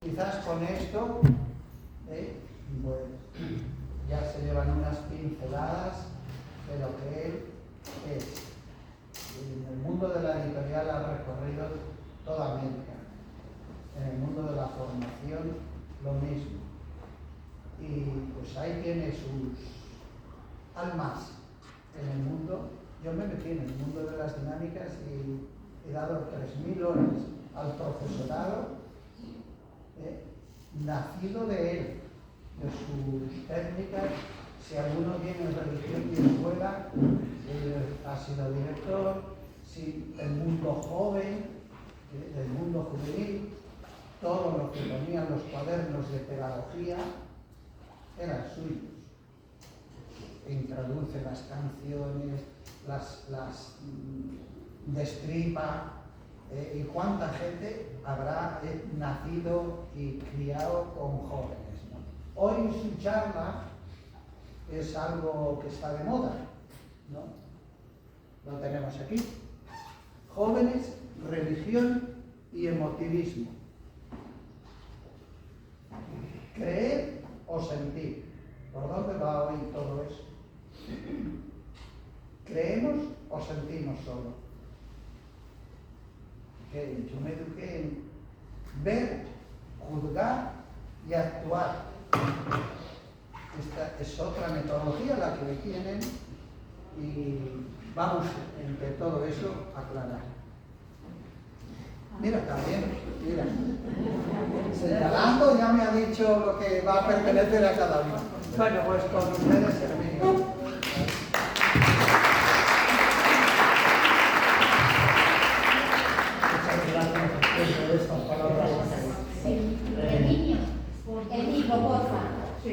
Quizás con esto pues ya se llevan unas pinceladas de lo que él es. En el mundo de la editorial ha recorrido toda América. En el mundo de la formación lo mismo. Y pues ahí tiene sus almas en el mundo. Yo me metí en el mundo de las dinámicas y he dado 3.000 horas al profesorado, nacido de él, de sus técnicas. Si alguno viene en religión y escuela, ha sido director. Si el mundo joven, del mundo juvenil, todo lo que ponían los cuadernos de pedagogía eran suyos. Introduce las canciones, las destripa. ¿Y cuánta gente habrá nacido y criado con jóvenes, ¿no? Hoy su charla es algo que está de moda, ¿no? Lo tenemos aquí. Jóvenes, religión y emotivismo. Creer o sentir. ¿Por dónde va hoy todo eso? ¿Creemos o sentimos solo? Yo me eduqué en ver, juzgar y actuar. Esta es otra metodología la que tienen y vamos entre todo eso a aclarar. Mira, también, mira, señalando ya me ha dicho lo que va a pertenecer a cada uno. Bueno, pues con ustedes Herminio.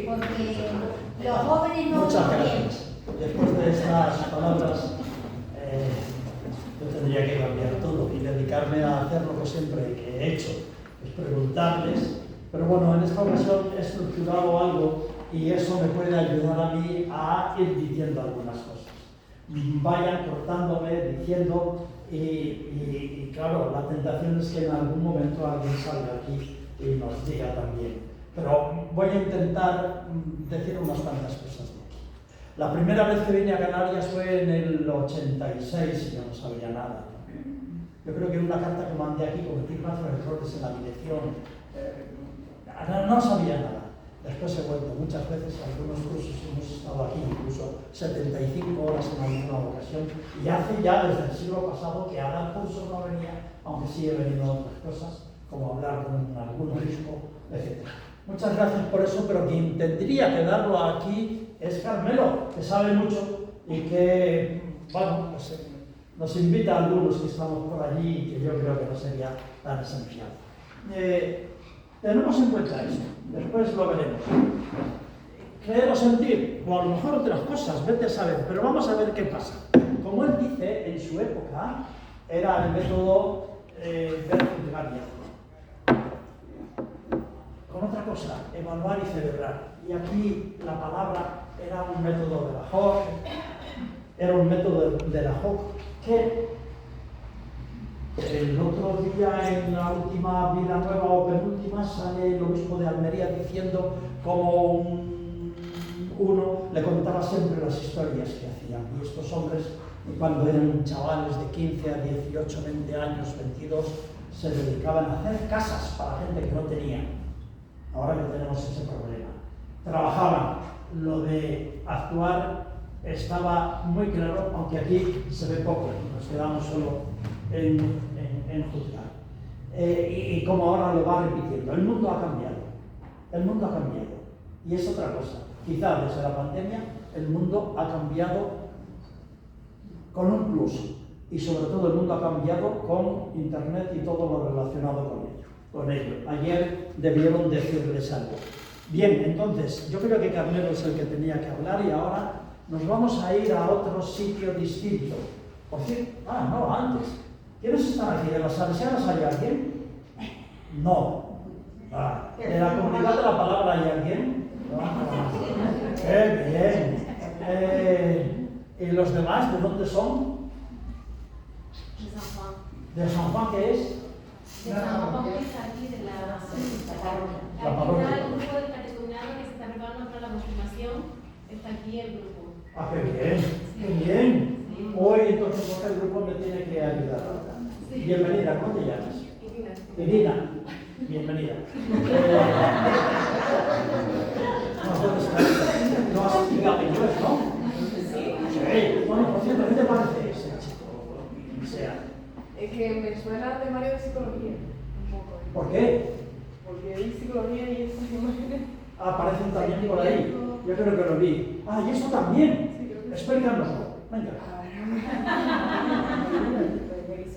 Porque los jóvenes no... Muchas gracias. Después de estas palabras, yo tendría que cambiar todo y dedicarme a hacer lo que siempre que he hecho, es preguntarles. Pero bueno, en esta ocasión he estructurado algo y eso me puede ayudar a mí a ir diciendo algunas cosas. Vayan cortándome, diciendo y claro, la tentación es que en algún momento alguien salga aquí y nos diga también. Pero voy a intentar decir unas cuantas cosas de aquí. La primera vez que vine a Canarias fue en el 86 y yo no sabía nada. Yo creo que en una carta que mandé aquí cometí cuatro errores en la dirección. No sabía nada. Después he vuelto muchas veces a algunos cursos, hemos estado aquí incluso 75 horas en alguna ocasión. Y hace ya desde el siglo pasado que a dar cursos no venía, aunque sí he venido a otras cosas, como hablar con algún obispo, etc. Muchas gracias por eso, pero quien tendría que darlo aquí es Carmelo, que sabe mucho y que, bueno, pues, nos invita a algunos que estamos por allí y que yo creo que no sería tan esencial. Tenemos en cuenta esto, después lo veremos. Creer o sentir, o a lo mejor otras cosas, vete a saber, pero vamos a ver qué pasa. Como él dice, en su época era el método ver, juzgar y actuar. Con otra cosa, evaluar y celebrar. Y aquí la palabra era un método de la Hoc, era un método de la Hoc que el otro día en la última Vida Nueva o penúltima sale el obispo de Almería diciendo como uno le contaba siempre las historias que hacían. Y estos hombres, cuando eran chavales de 15 a 18, 20 años, 22, se dedicaban a hacer casas para gente que no tenía. Ahora que tenemos ese problema. Trabajaban. Lo de actuar estaba muy claro, aunque aquí se ve poco, nos quedamos solo en juzgar. Y como ahora lo va repitiendo, el mundo ha cambiado. El mundo ha cambiado. Y es otra cosa. Quizá desde la pandemia el mundo ha cambiado con un plus. Y sobre todo el mundo ha cambiado con Internet y todo lo relacionado con ello. Ayer debieron decirles algo. Bien, entonces, yo creo que Carmelo es el que tenía que hablar y ahora nos vamos a ir a otro sitio distinto. Por cierto, no, antes. ¿Quiénes están aquí? ¿De las salesianas hay alguien? No. ¿De la comunidad de la palabra hay alguien? No. ¡Qué bien! ¿Y los demás de dónde son? De San Juan. ¿De San Juan qué es? De la bautista aquí, de la parroquia. Al final, el grupo del catecumenado que se está preparando para la confirmación, está aquí el grupo. Ah, qué bien, qué bien. Hoy entonces el grupo me tiene que ayudar. Bienvenida, ¿cómo te llamas? Irina. Bienvenida. No has explicado inglés, ¿no? Sí. Bueno, por cierto, ¿qué te parece ese chico? Es que me suena de Mario de psicología, un poco. ¿Por qué? Porque vi psicología y esas imágenes. Aparecen también por ahí. Yo creo que lo vi. Ah, y esto también. Sí, creo que sí. Explícanoslo. Venga.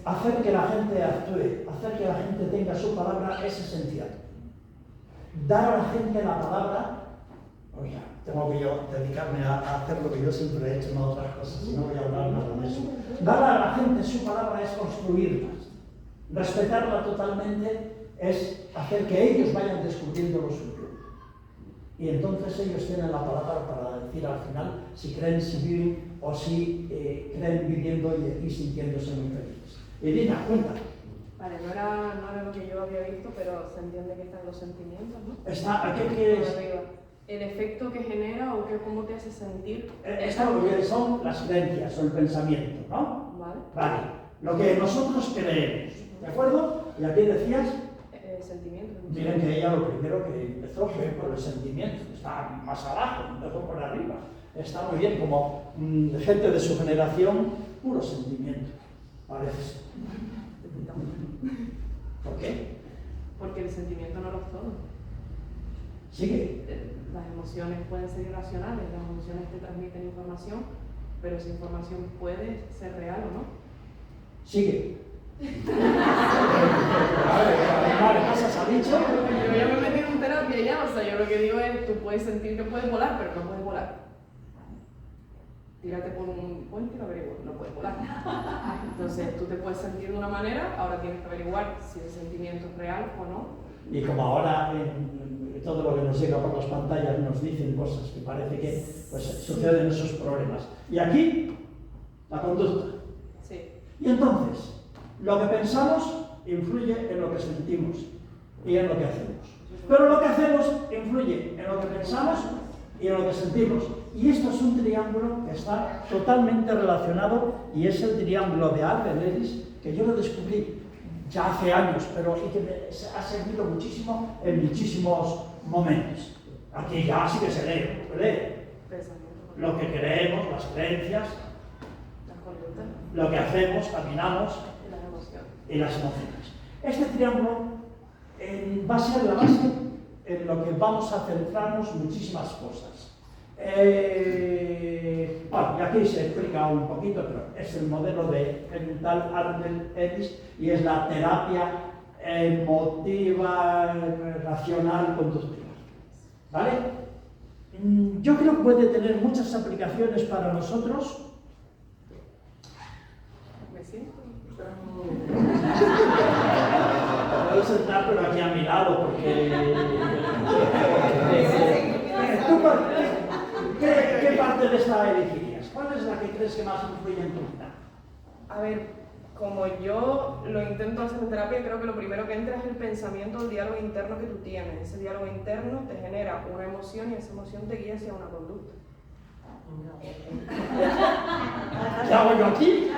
Hacer que la gente actúe, hacer que la gente tenga su palabra es esencial. Dar a la gente la palabra, oiga, tengo que yo dedicarme a hacer lo que yo siempre he hecho, no otras cosas, y no voy a hablar nada de eso. Dar a la gente su palabra es construirlas. Respetarla totalmente es hacer que ellos vayan descubriendo lo suyo. Y entonces ellos tienen la palabra para decir al final si creen, si viven o si creen viviendo y sintiéndose muy felices. Irina, cuenta. Vale, no era lo que yo había visto, pero se entiende que están los sentimientos, ¿no? Está, ¿qué quieres? Arriba. El efecto que genera o cómo te hace sentir. Son las creencias o el pensamiento, ¿no? Vale. Vale, lo que nosotros creemos, ¿de acuerdo? Y aquí decías, Sentimientos. miren que ella lo primero que empezó fue por el sentimiento, está más abajo, empezó por arriba. Está muy bien, como gente de su generación, puro sentimiento, parece. ¿Por qué? Porque el sentimiento no lo es todo. Sigue. Las emociones pueden ser irracionales, las emociones te transmiten información, pero esa información puede ser real o no. Sigue. Vale, ¿qué has dicho? Yo ya me metí en terapia ya, o sea, yo lo que digo es, tú puedes sentir que puedes volar, pero no puedes volar. Tírate por un puente y lo averiguas, no puedes volar. Entonces, tú te puedes sentir de una manera, ahora tienes que averiguar si ese sentimiento es real o no. Y como ahora todo lo que nos llega por las pantallas nos dicen cosas que parece que pues, suceden esos problemas. Y aquí, la conducta. Sí. Y entonces, lo que pensamos influye en lo que sentimos y en lo que hacemos. Pero lo que hacemos influye en lo que pensamos y en lo que sentimos. Y esto es un triángulo que está totalmente relacionado y es el triángulo de Albert Ellis, que yo lo descubrí ya hace años, pero y que me ha servido muchísimo en muchísimos momentos. Aquí ya sí que se lee. Lo que creemos, las creencias, Las conductas. lo que hacemos, caminamos Y las emociones. y las emociones. Este triángulo va a ser la base en lo que vamos a centrarnos muchísimas cosas. Bueno, y aquí se explica un poquito, pero es el modelo de tal Albert Ellis y es la terapia emotiva, racional, conductiva. ¿Vale? Yo creo que puede tener muchas aplicaciones para nosotros. ¿Me siento? Puedo sentar, pero aquí a mi lado, porque... ¿Qué parte de esta elegirías? ¿Cuál es la que crees que más influye en tu vida? A ver, como yo lo intento hacer en terapia, creo que lo primero que entra es el pensamiento, el diálogo interno que tú tienes. Ese diálogo interno te genera una emoción y esa emoción te guía hacia una conducta. ¿Qué hago yo aquí?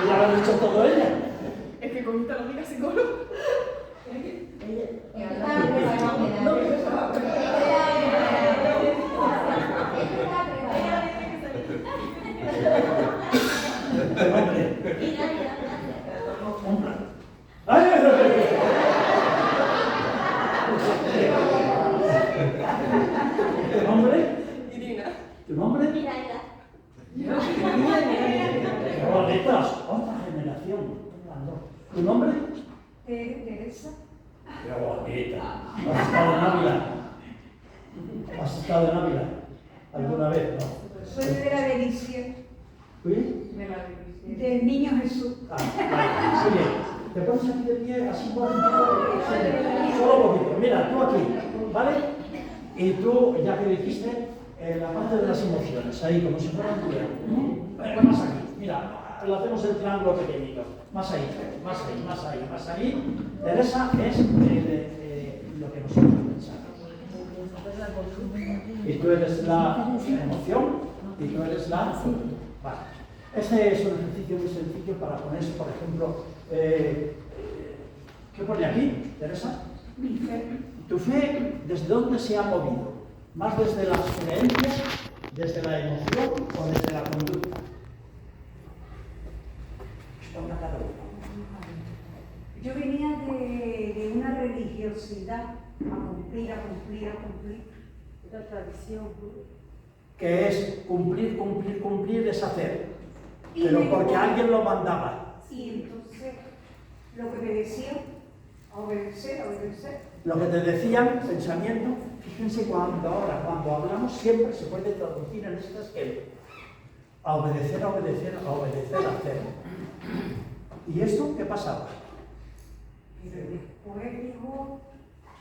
Ya lo ha dicho todo ella. Es que cogiste la amiga psicóloga. ¿Tu nombre? Irina. ¿Tu nombre? Miraida. ¡Qué bonitas! Otra generación. ¿Tu nombre? Teresa. ¡Qué bonita! ¿Has estado en Ávila? ¿Has estado en Ávila? ¿Alguna vez? No. Soy de la delicia ¿Sí? De la división. del Niño Jesús. Vale. Muy bien. Te pones aquí de pie, así un poquito. Solo un poquito. Mira, tú aquí, ¿vale? Y tú, ya que dijiste, la parte de las emociones, ahí, como si fuera un tuyo. ¿Qué pasa aquí? Mira, lo hacemos el triángulo pequeñito. Más ahí, más ahí, más ahí, más ahí. Teresa es lo que nosotros pensamos. Y tú eres la emoción y tú eres la... Vale. Este es un ejercicio muy sencillo para ponerse, por ejemplo, ¿qué pone aquí, Teresa? Mi fe. ¿Tu fe desde dónde se ha movido? ¿Más desde las creencias, desde la emoción o desde la conducta? Está una cada uno. Yo venía de una religiosidad a cumplir, a cumplir, a cumplir. La tradición. Que es cumplir, cumplir, cumplir, es hacer. Y Pero me- porque alguien lo mandaba. Y entonces, lo que me decían, obedecer, obedecer. Lo que te decían, pensamiento, fíjense cuando hablamos siempre se puede traducir en este esquema. A obedecer, a obedecer, a obedecer, a hacer. ¿Y esto qué pasaba? Pero después llegó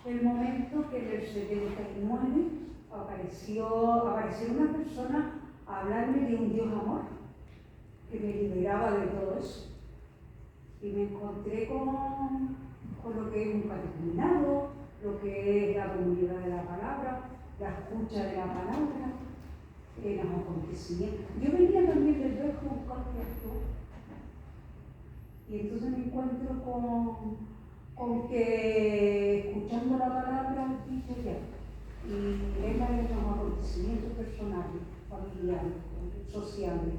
el momento que en el 79 apareció una persona a hablarme de un Dios amor que me liberaba de todo eso. Y me encontré con lo que es un catecumenado, lo que es la comunidad de la palabra, la escucha de la palabra, los acontecimientos. Yo venía también del verbo buscando esto. Y entonces me encuentro con que escuchando la palabra dice ya. Y venga de los acontecimientos personales, familiares, sociales.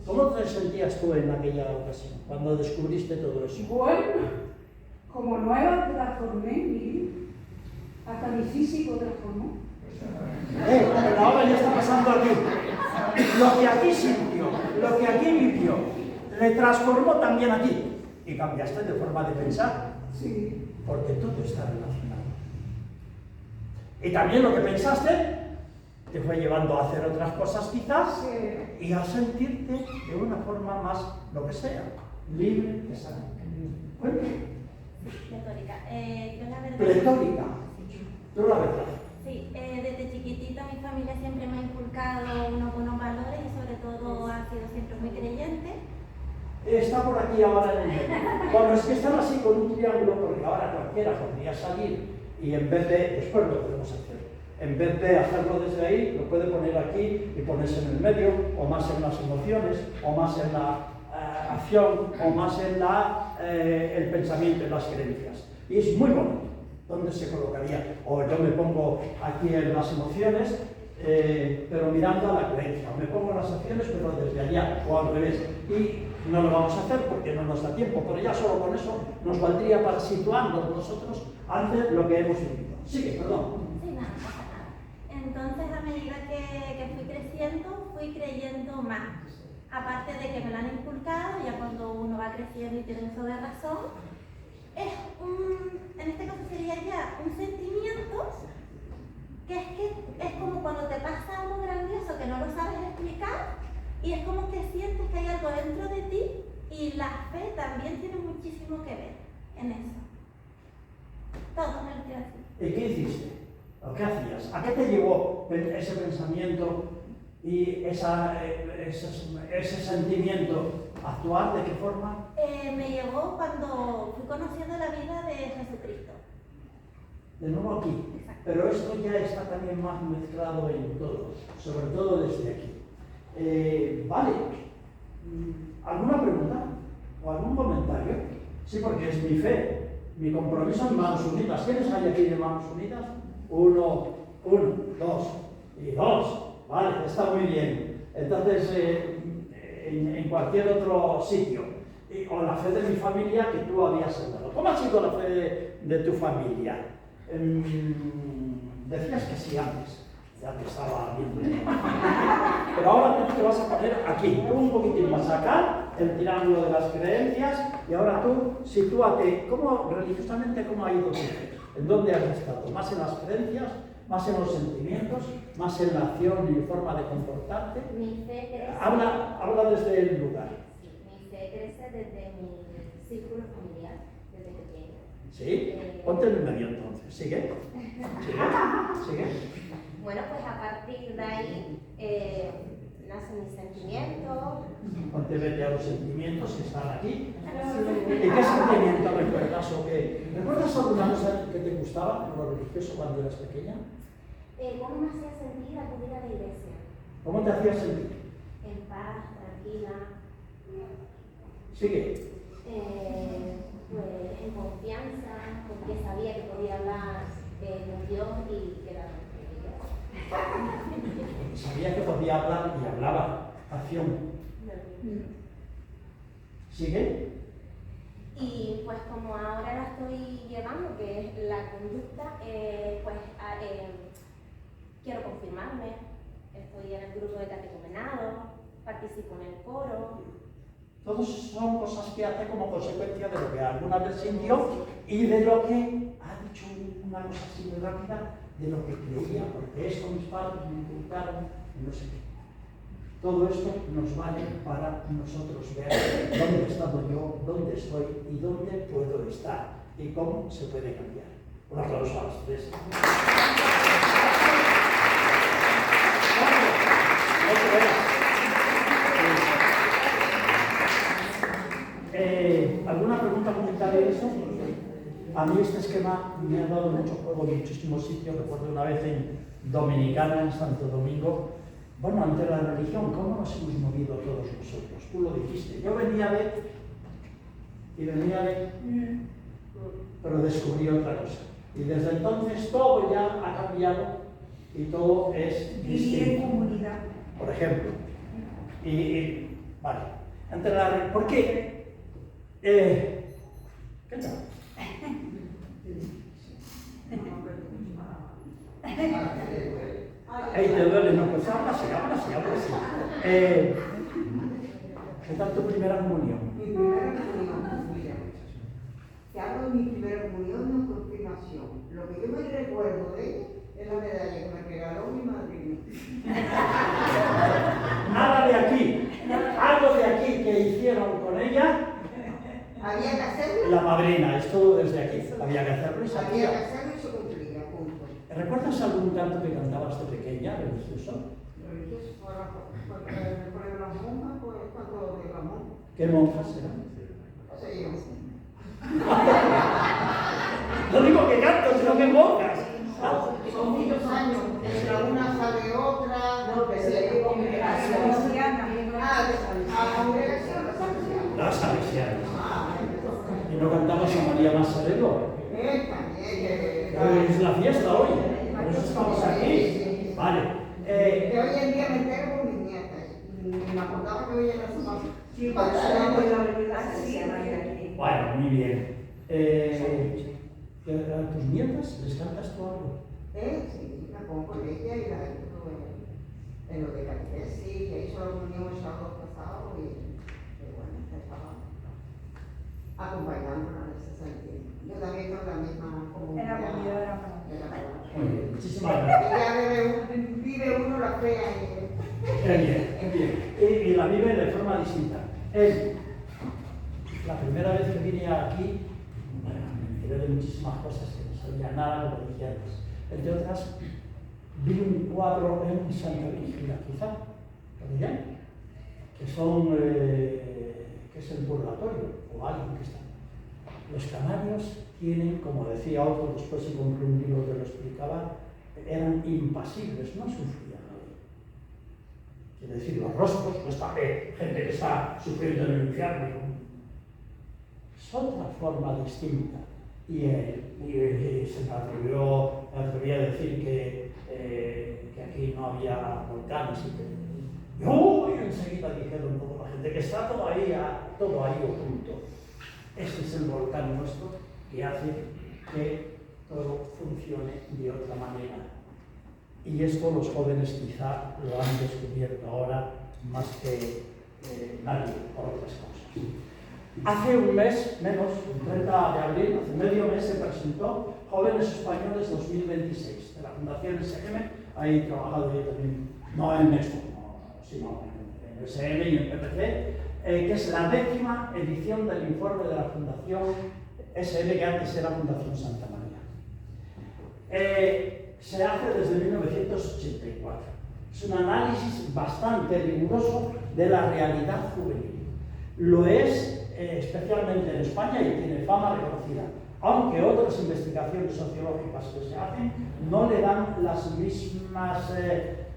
¿Cómo te sentías tú en aquella ocasión, cuando descubriste todo eso? Bueno, como nueva transformé mi vida, hasta mi físico transformó. Pero ahora ya está pasando aquí. Lo que aquí sintió, lo que aquí vivió, le transformó también aquí. Y cambiaste de forma de pensar, Sí. porque todo está relacionado. Y también lo que pensaste te fue llevando a hacer otras cosas quizás Sí. y a sentirte de una forma más, lo que sea, libre de sana. Cuéntame. Pletórica. Yo la verdad... Pletórica. Tú la verdad. Sí, desde chiquitita mi familia siempre me ha inculcado unos buenos valores y sobre todo ha sido siempre muy creyente. Está por aquí ahora en el medio. Bueno, es que están así con un triángulo porque ahora cualquiera podría salir y en vez de, después lo podemos hacer, en vez de hacerlo desde ahí, lo puede poner aquí y ponerse en el medio, o más en las emociones, o más en la acción, o más en el pensamiento, en las creencias. Y es muy bonito. ¿Dónde se colocaría? O yo me pongo aquí en las emociones, pero mirando a la creencia, o me pongo en las acciones, pero desde allá, o al revés. Y no lo vamos a hacer porque no nos da tiempo, pero ya solo con eso nos valdría para situarnos nosotros ante lo que hemos vivido. Sigue, perdón. Sí, nada, no pasa nada. Entonces, a medida que fui creciendo, fui creyendo más. Aparte de que me lo han inculcado, ya cuando uno va creciendo y tiene uso de razón, en este caso sería ya un sentimiento que es como cuando te pasa algo grandioso que no lo sabes explicar y es como que sientes que hay algo dentro de ti y la fe también tiene muchísimo que ver en eso. Todo me lo quiero decir. ¿Y qué hiciste? ¿O qué hacías? ¿A qué te llevó ese pensamiento y ese sentimiento a actuar? ¿De qué forma? Me llevó cuando fui conociendo la vida de Jesucristo. De nuevo aquí. Pero esto ya está también más mezclado en todo, sobre todo desde aquí. Vale. ¿Alguna pregunta? ¿O algún comentario? Sí, porque es mi fe, mi compromiso en Manos Unidas. ¿Quiénes hay aquí de Manos Unidas? Uno, dos y dos. Vale, está muy bien. Entonces, en cualquier otro sitio. O la fe de mi familia que tú habías dado. ¿Cómo ha sido la fe de tu familia? Decías que sí antes. Ya te estaba viendo. Pero ahora tú te vas a poner aquí, tú un poquitín más acá, el triángulo de las creencias, y ahora tú sitúate, religiosamente, ¿cómo ha ido tu fe? ¿En dónde has estado? ¿Más en las creencias? ¿Más en los sentimientos? ¿Más en la acción y forma de comportarte? Mi fe crece. Habla desde el lugar. Sí, mi fe crece desde mi círculo familiar, desde pequeña. ¿Sí? Ponte en el medio entonces. ¿Sigue? ¿Sigue? Bueno, pues a partir de ahí, nacen mis sentimientos. Ponte vete a los sentimientos que están aquí. ¿Y qué sentimiento recuerdas o qué? ¿Recuerdas alguna cosa que te gustaba en lo religioso cuando eras pequeña? ¿Cómo me hacía sentir acudir a la iglesia? ¿Cómo te hacía sentir? En paz, tranquila. Sigue. Pues en confianza, porque sabía que podía hablar con Dios y que era Sabía que podía hablar y hablaba. Acción. ¿Sigue? Y pues como ahora la estoy llevando, que es la conducta, quiero confirmarme, estoy en el grupo de catecumenado, participo en el coro. Todos son cosas que hace como consecuencia de lo que alguna vez sintió y de lo que ha dicho una cosa así muy rápida, de lo que creía, porque esto mis padres me inculcaron y no sé qué. Todo esto nos vale para nosotros ver dónde he estado yo, dónde estoy y dónde puedo estar y cómo se puede cambiar. Un aplauso a los tres. ¿Alguna pregunta comentario de eso? A mí este esquema me ha dado mucho juego en muchísimos sitios. Recuerdo una vez en Dominicana, en Santo Domingo. Bueno, ante la religión, ¿cómo nos hemos movido todos nosotros? Tú lo dijiste. Yo venía de... pero descubrí otra cosa. Y desde entonces todo ya ha cambiado y todo es Vivir en distinto. comunidad. Por ejemplo. Vale. Ante la... ¿Por qué? ¿Qué tal? Ey, te duele, no, pues habla así. ¿Qué tal tu primera comunión? Mi primera comunión, mira, te hablo de mi primera comunión no confirmación. Lo que yo me recuerdo de ella es la medalla que me regaló mi madrina. Nada de aquí, algo de aquí que hicieron con ella. Había que hacerlo. La madrina, es todo desde aquí. Había que hacerlo y se Había que hacía. hacerlo y se cumplía, punto. ¿Recuerdas algún canto que cantabas de pequeña, religioso? Religioso, por las monjas, pues cuando de Ramón. ¿Qué monjas eran? Sí, yo. No digo que canto, sino que monjas. Son muchos años, entre una sabe otra, no, pero se congregación. A la congregación, Las salesianas. ¿Y no cantabas a María Maserelo? Es la fiesta hoy, por eso estamos aquí. Vale. Que hoy en día me entero con mis nietas. Me acordaba que hoy era su mamá. Sí, Bueno, muy bien. ¿A tus nietas les cantas tú algo? Sí, la pongo con ella y la ayudo en lo de catequesis, que hizo la comunión el sábado pasado y bueno, estaba acompañándola en ese sentido. Yo también con la misma comunidad. En la comunidad de la palabra. Muy bien, muchísimas gracias. Ya vive uno la fe ahí. Qué bien, qué bien. Y la vive de forma distinta. La primera vez que vine aquí, bueno, me enteré de muchísimas cosas que no sabía nada, como dije antes. Entre otras, vi un cuadro en Santa Brígida, quizá, ¿lo diré? Que son, que es el purgatorio, o alguien que está. Los canarios tienen, como decía otro, después se compró un libro que lo explicaba, eran impasibles, no sufrían la ley. Quiere decir, los rostros, no está gente que está sufriendo en el infierno. Es otra forma distinta. Y se me atrevió a decir que aquí no había volcanes y que enseguida dijeron toda la gente que está todo ahí oculto. Ese es el volcán nuestro que hace que todo funcione de otra manera. Y esto los jóvenes quizá lo han descubierto ahora más que nadie por otras cosas. Hace un mes, menos, el 30 de abril, hace medio mes se presentó Jóvenes Españoles 2026 de la Fundación SGM. Ahí he trabajado yo también, no en esto, sino en el SM y en PPC, que es la 10ª edición del informe de la Fundación SM, que antes era Fundación Santa María. Se hace desde 1984. Es un análisis bastante riguroso de la realidad juvenil. Lo es especialmente en España y tiene fama reconocida, aunque otras investigaciones sociológicas que se hacen no le dan las mismas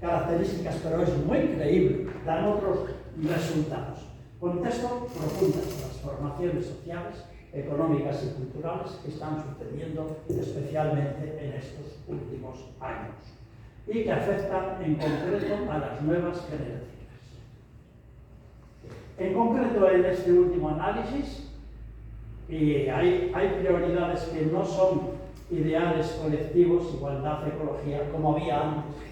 características, pero es muy creíble, dan otros resultados. Contexto: profundas transformaciones sociales, económicas y culturales que están sucediendo especialmente en estos últimos años y que afectan en concreto a las nuevas generaciones. En concreto, en este último análisis, y hay prioridades que no son ideales colectivos, igualdad, ecología, como había antes,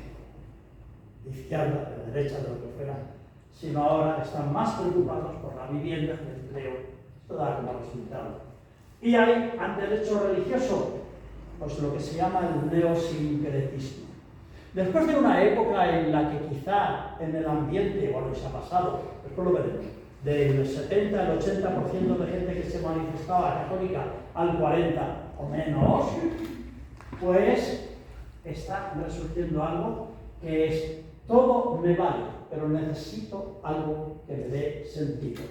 de izquierda, de derecha, de lo que fuera, sino ahora están más preocupados por la vivienda, el empleo. Esto da como resultado. Y hay, ante el hecho religioso, pues lo que se llama el neosincretismo. Después de una época en la que quizá en el ambiente, o lo que se ha pasado, después lo veremos, del 70 al 80% de gente que se manifestaba católica al 40 o menos, pues está resurgiendo algo que es: todo me vale, pero necesito algo que me dé sentido.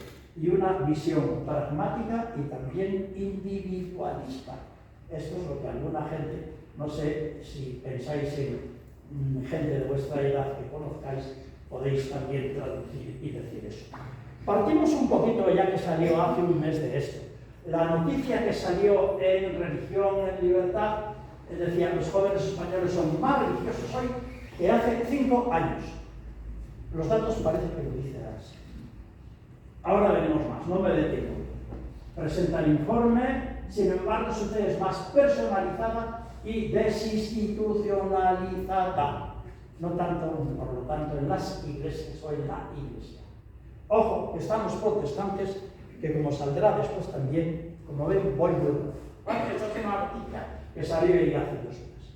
Y una visión pragmática y también individualista. Esto es lo que alguna gente, no sé si pensáis en gente de vuestra edad que conozcáis, podéis también traducir y decir eso. Partimos un poquito, ya que salió hace un mes de esto. La noticia que salió en Religión en Libertad decía: los jóvenes españoles son más religiosos hoy que hace 5 años. Los datos parece que lo dicen así. Ahora veremos más, no me detengo. Presenta el informe, sin embargo, su fe es más personalizada y desinstitucionalizada. No tanto, por lo tanto, en las iglesias o en la iglesia. Ojo, que estamos protestantes, que como saldrá después también, como ven, voy luego. Esa es una noticia que salió y hace 2 días.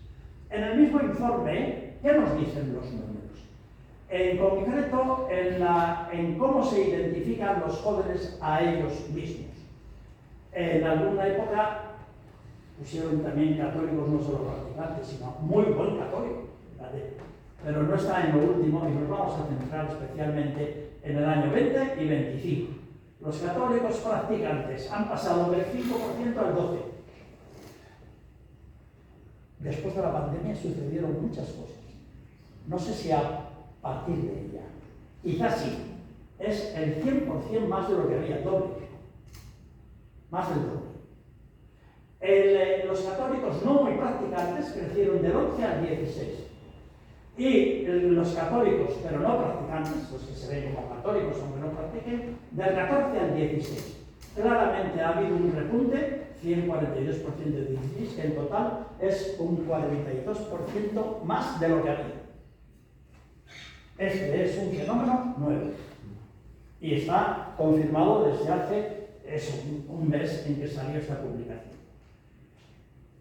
En el mismo informe, ¿qué nos dicen los números? En concreto, en cómo se identifican los jóvenes a ellos mismos. En alguna época pusieron también católicos, no solo practicantes, sino muy buen católico, pero no está en lo último, y nos vamos a centrar especialmente en el año 20 y 25. Los católicos practicantes han pasado del 5% al 12%. Después de la pandemia sucedieron muchas cosas. No sé si a partir de ella. Quizás sí. Es el 100% más de lo que había, doble. Más del doble. Los católicos no muy practicantes crecieron del 11 al 16. Y los católicos, pero no practicantes, los que se ven como católicos aunque no practiquen, del 14 al 16. Claramente ha habido un repunte, 142% de 16, que en total es un 42% más de lo que había. Este es un fenómeno nuevo y está confirmado desde hace un mes en que salió esta publicación.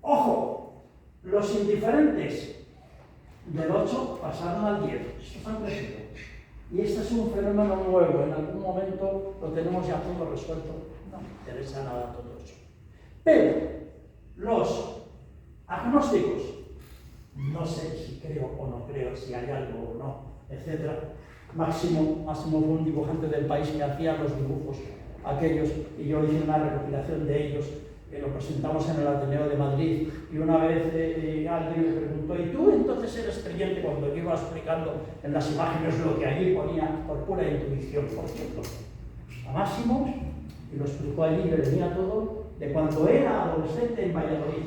¡Ojo! Los indiferentes del 8 pasaron al 10. Estos han crecido. Y este es un fenómeno nuevo. En algún momento lo tenemos ya todo resuelto. No me interesa nada todo eso. Pero los agnósticos, no sé si creo o no creo, si hay algo o no, etc. Máximo fue un dibujante del País que hacía los dibujos aquellos, y yo hice una recopilación de ellos, que lo presentamos en el Ateneo de Madrid, y una vez alguien me preguntó: ¿y tú entonces eres creyente? Cuando yo iba explicando en las imágenes lo que allí ponía por pura intuición, por cierto, a Máximo, y lo explicó allí, le venía todo de cuando era adolescente en Valladolid,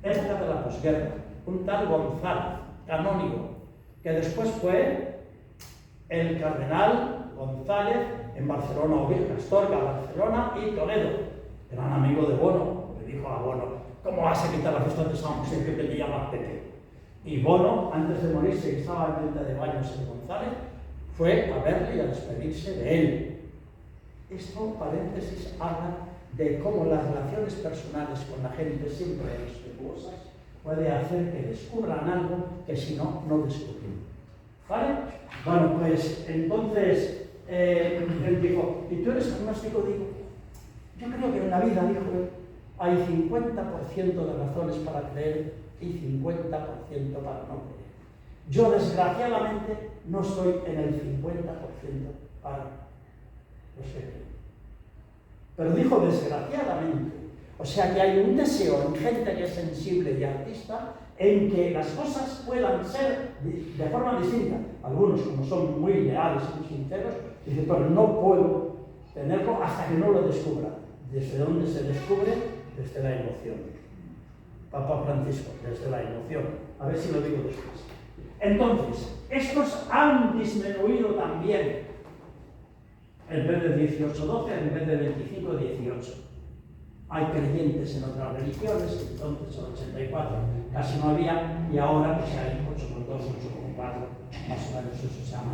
época de la posguerra, un tal González, canónigo, que después fue el cardenal González en Barcelona, Oviedo, Astorga, Barcelona y Toledo. Gran amigo de Bono, le dijo a Bono: ¿cómo vas a quitar la fiesta de San José que te llamas Pepe? Y Bono, antes de morirse, que estaba en 30 de baños en González, fue a verle y a despedirse de él. Esto, paréntesis, habla de cómo las relaciones personales con la gente, siempre respetuosas, puede hacer que descubran algo que si no, no descubren. ¿Vale? Bueno, pues entonces él dijo: ¿y tú eres agnóstico? Digo: yo creo que en la vida, dijo él, hay 50% de razones para creer y 50% para no creer. Yo, desgraciadamente, no estoy en el 50% para los que creen. Pero dijo desgraciadamente. O sea que hay un deseo en gente que es sensible y artista en que las cosas puedan ser de forma distinta. Algunos, como son muy leales y muy sinceros, dicen, pero no puedo tenerlo hasta que no lo descubra. ¿Desde dónde se descubre? Desde la emoción. Papa Francisco, desde la emoción. A ver si lo digo después. Entonces, estos han disminuido también, en vez de 18-12, en vez de 25-18. Hay creyentes en otras religiones, entonces en 84 casi no había, y ahora pues hay 8,2, 8,4, más o menos eso se llama.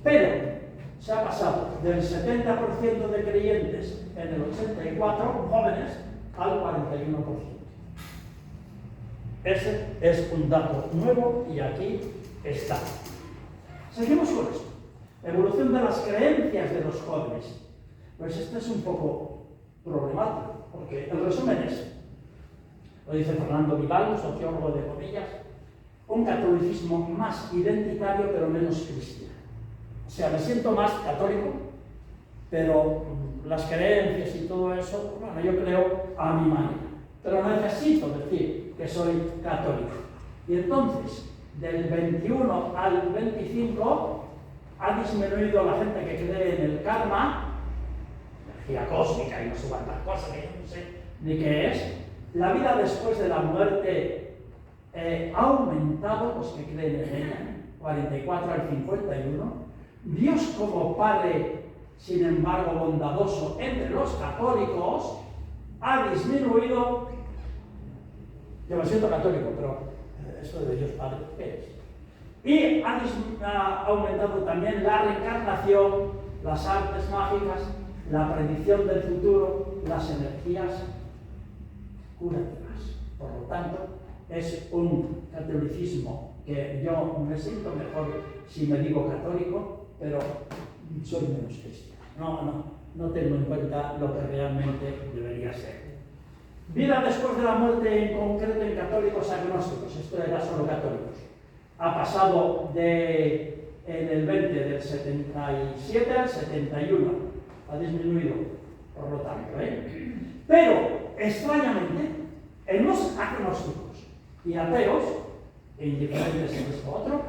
Pero se ha pasado del 70% de creyentes en el 84, jóvenes, al 41%. Ese es un dato nuevo y aquí está. Seguimos con esto. Evolución de las creencias de los jóvenes. Pues esto es un poco problemático, porque el resumen es, lo dice Fernando Vidal, sociólogo de comillas, un catolicismo más identitario pero menos cristiano. O sea, me siento más católico, pero las creencias y todo eso, bueno, yo creo a mi manera. Pero necesito decir que soy católico. Y entonces, del 21 al 25, ha disminuido la gente que cree en el karma, energía cósmica y no sé cuántas cosas, que yo no sé ni qué es. La vida después de la muerte ha aumentado, los que creen en ella, 44 al 51. Dios como Padre, sin embargo, bondadoso entre los católicos, ha disminuido. Yo me siento católico, pero eso de Dios Padre, ¿qué es? Y ha aumentado también la reencarnación, las artes mágicas, la predicción del futuro, las energías curativas. Por lo tanto, es un catolicismo que yo me siento mejor si me digo católico, pero soy menos cristiano. No tengo en cuenta lo que realmente debería ser. Vida después de la muerte, en concreto en católicos agnósticos. Esto era solo católicos. Ha pasado en el 20 del 77 al 71. Ha disminuido, por lo tanto. Pero, extrañamente, en los agnósticos y ateos, indiferentes en esto otro,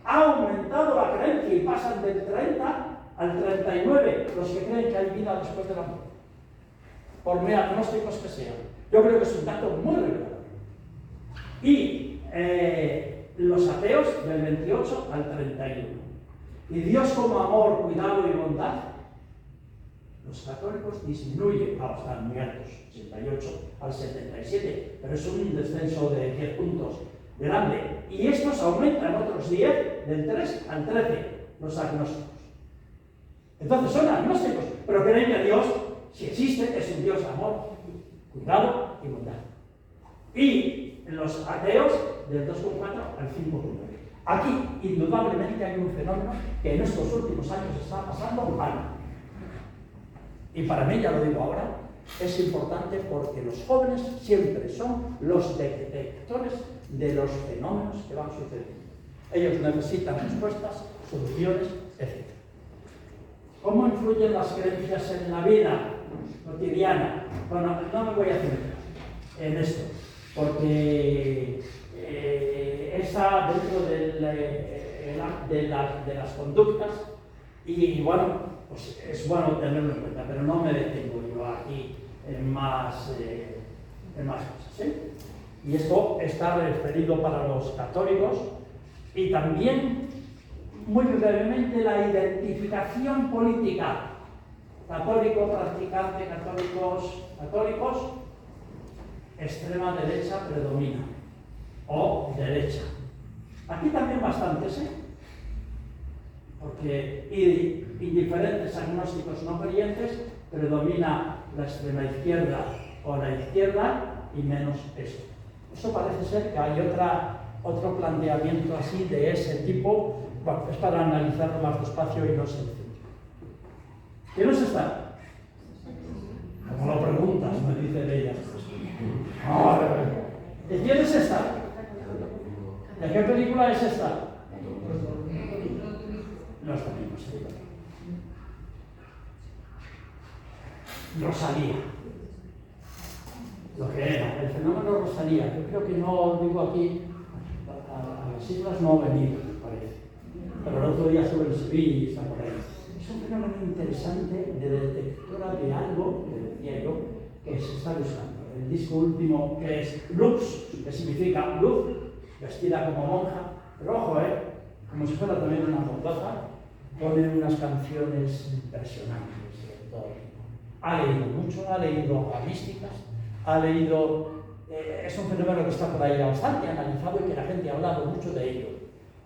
ha aumentado la creencia y pasan del 30 al 39 los que creen que hay vida después de la muerte. Por muy agnósticos que sean. Yo creo que es un dato muy revelador. Y los ateos del 28 al 31. Y Dios como amor, cuidado y bondad, los católicos disminuyen, están muy altos, 88 al 77, pero es un descenso de 10 puntos grande. Y estos aumentan otros 10, del 3 al 13, los agnósticos. Entonces son agnósticos, pero creen que Dios, si existe, es un Dios de amor, cuidado y bondad. Y los ateos, del 2,4 al 5,9. Aquí, indudablemente, hay un fenómeno que en estos últimos años está pasando mal. Y para mí, ya lo digo ahora, es importante porque los jóvenes siempre son los detectores de los fenómenos que van sucediendo. Ellos necesitan respuestas, soluciones, etc. ¿Cómo influyen las creencias en la vida cotidiana? Bueno, no me voy a centrar en esto, porque está dentro de las conductas y bueno, pues es bueno tenerlo en cuenta, pero no me detengo yo aquí en más cosas. Y esto está referido para los católicos y también, muy brevemente, la identificación política. Católico, practicante, católicos, extrema derecha predomina, o derecha. Aquí también bastantes, porque indiferentes, agnósticos, no creyentes, predomina la extrema izquierda o la izquierda y menos esto. Eso parece ser que hay otro planteamiento así de ese tipo. Bueno, es para analizarlo más despacio y no sencillo. ¿Quiénes están? Como lo preguntas, me dicen ellas. ¿Y quiénes están? ¿De qué película es esta? Los domingos, sí. Rosalía. Lo que era, el fenómeno Rosalía. Yo creo que no digo aquí, a las islas no ha venido, me parece. Pero el otro día sobre el Sevilla y está por ahí. Es un fenómeno interesante de detectora de algo, que decía yo, que se está buscando. El disco último que es Lux, que significa luz, vestida como monja, pero ojo, como si fuera también una montaja, pone unas canciones impresionantes de todo tipo. Ha leído mucho, ha leído místicas, ha leído... es un fenómeno que está por ahí bastante analizado y que la gente ha hablado mucho de ello.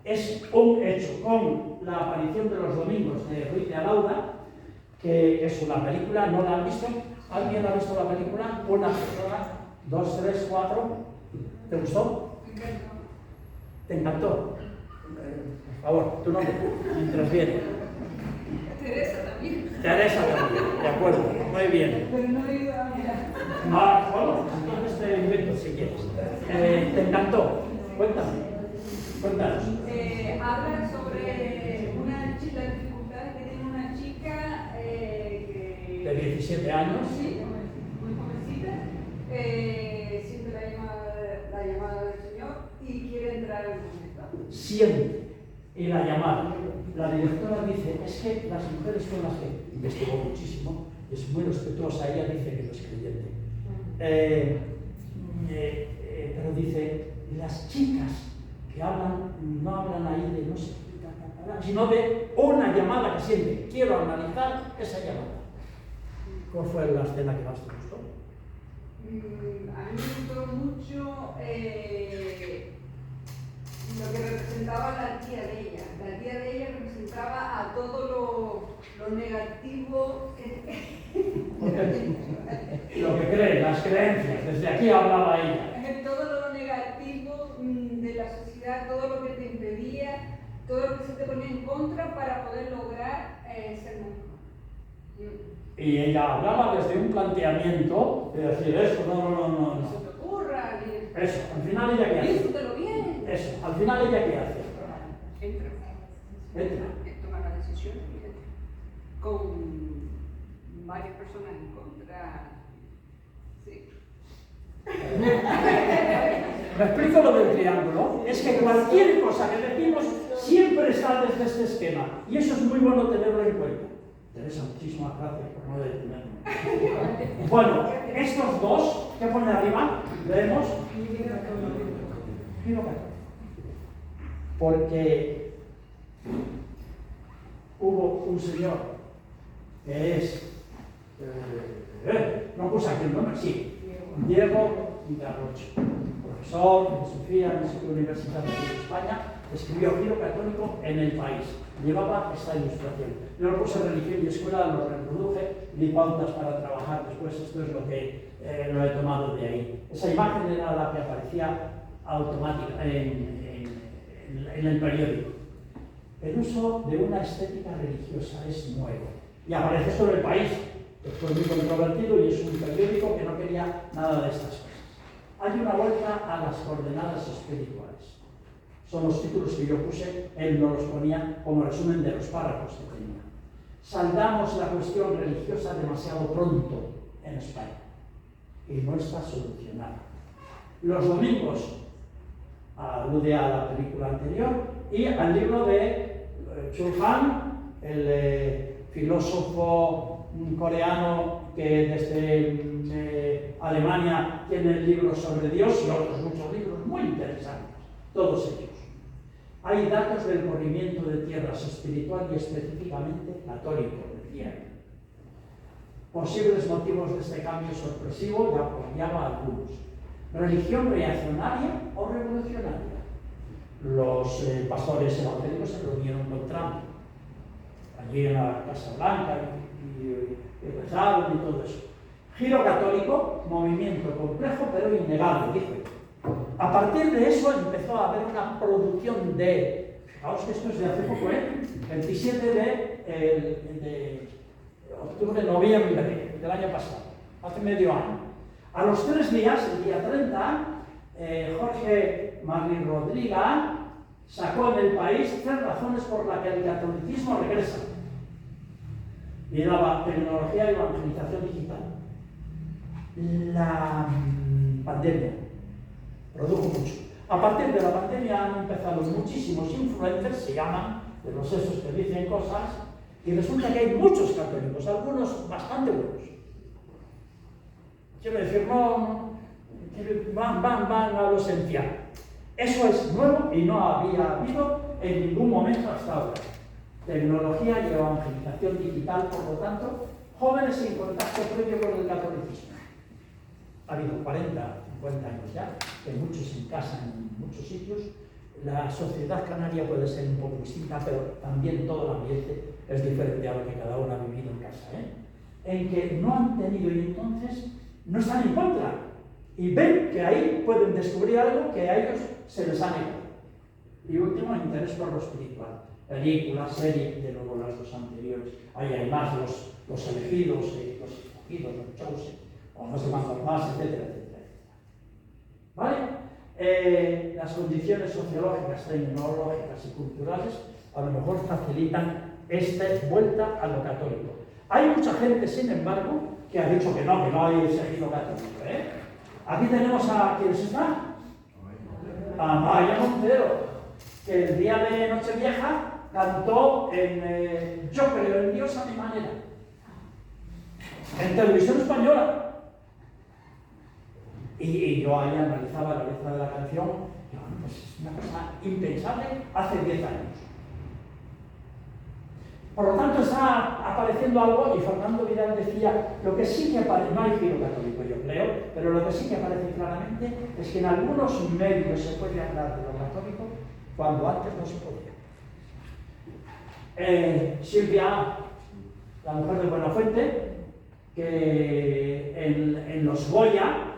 Es un hecho con la aparición de los domingos de Ruiz de Alauda, que es una película, ¿no la han visto? ¿Alguien ha visto la película? Una persona, 2, 3, 4. ¿Te gustó? ¿Te encantó? Por favor, tu nombre, mientras viene. Teresa también. Teresa también, de acuerdo, muy bien. Pero no he ido a mirar. No, bueno, entonces te invento si quieres. ¿Te encantó? Cuéntame. Cuéntanos. Habla sobre las dificultades que tiene una chica De 17 años. Sí, muy jovencita, siente la llamada del Señor y quiere entrar en convento. Siente y la llamada. La directora dice, es que las mujeres con las que investigó muchísimo, es muy respetuosa, ella dice que no es creyente. Pero dice, las chicas que hablan, no hablan ahí de no sé qué, sino de una llamada que siente. Quiero analizar esa llamada. ¿Cuál fue la escena que más te gustó? A mí me gustó mucho lo que representaba la tía de ella. La tía de ella representaba a todo lo negativo Lo que cree, las creencias, desde aquí hablaba ella. todo lo negativo de la sociedad, todo lo que te impedía, todo lo que se te ponía en contra para poder lograr ser mejor. Y ella hablaba desde un planteamiento de decir eso, no. No se te ocurra, Eso, al final ella qué hace. disfrútalo bien. Eso, al final ella qué hace. Entra. Toma la decisión y entra. Con varias personas en contra. Sí. ¿Me explico lo del triángulo? Es que cualquier cosa que decimos siempre está desde este esquema. Y eso es muy bueno tenerlo en cuenta. Teresa, muchísimas gracias por no detenerme. Bueno, estos dos que pone arriba, leemos. Giro católico. Porque hubo un señor que es, no puse aquí el nombre, sí, Diego Garrocho, profesor de filosofía en la Instituto Universitario de España, escribió Giro Católico en El País. Llevaba esta ilustración. Yo lo puse en Religión y Escuela, lo reproduje, di pautas para trabajar después, esto es lo que lo he tomado de ahí. Esa imagen era la que aparecía automática en el periódico. El uso de una estética religiosa es nuevo. Y aparece sobre El País, que fue muy controvertido y es un periódico que no quería nada de estas cosas. Hay una vuelta a las coordenadas espirituales. Son los títulos que yo puse, él no los ponía como resumen de los párrafos que tenía. Saldamos la cuestión religiosa demasiado pronto en España y no está solucionada. Los domingos alude a la película anterior y al libro de Chul Han, el filósofo coreano que desde Alemania tiene el libro sobre Dios y otros muchos libros muy interesantes, todos ellos. Hay datos del corrimiento de tierras espiritual y específicamente católico, decía él. Posibles motivos de este cambio sorpresivo ya apoyaba algunos. Religión reaccionaria o revolucionaria. Los pastores evangélicos se reunieron con Trump, allí en la Casa Blanca, y rezaron y todo eso. Giro católico, movimiento complejo pero innegable, dice. A partir de eso empezó a haber una producción de, fijaos que esto es de hace poco, 27 de octubre, noviembre del año pasado, hace medio año. A los 3 días, el día 30, Jorge Martí Rodríguez sacó en El País 3 razones por las que el catolicismo regresa. Y daba tecnología y evangelización digital. La pandemia produjo mucho. A partir de la pandemia han empezado muchísimos influencers, se llaman, de los esos que dicen cosas, y resulta que hay muchos católicos, algunos bastante buenos. Quiero decir, van a lo esencial. Eso es nuevo y no había habido en ningún momento hasta ahora. Tecnología y evangelización digital, por lo tanto, jóvenes sin contacto previo con el catolicismo. Ha habido 40, 50 años ya, que muchos en casa, en muchos sitios. La sociedad canaria puede ser un poco distinta, pero también todo el ambiente es diferente a lo que cada uno ha vivido en casa. En que no han tenido y entonces no están en contra. Y ven que ahí pueden descubrir algo que a ellos se les ha negado. Y último, interés por lo espiritual. Películas, series, de luego las dos anteriores. Ahí hay más los elegidos, los escogidos, los chosen, o no se mandan más, etcétera, etcétera. ¿Vale? Las condiciones sociológicas, tecnológicas y culturales a lo mejor facilitan esta vuelta a lo católico. Hay mucha gente, sin embargo, que ha dicho que no hay seguido católico. Aquí tenemos a ¿quiénes están? A Maya Montero, que el día de Nochevieja cantó en Yo creo en Dios a mi manera, en Televisión Española. Y yo ahí analizaba la letra de la canción, y bueno, pues es una cosa impensable hace 10 años. Por lo tanto, está apareciendo algo, y Fernando Vidal decía, lo que sí que aparece, no hay giro católico, yo creo, pero lo que sí que aparece claramente es que en algunos medios se puede hablar de lo católico cuando antes no se podía. Silvia, la mujer de Buenafuente, que en los Goya,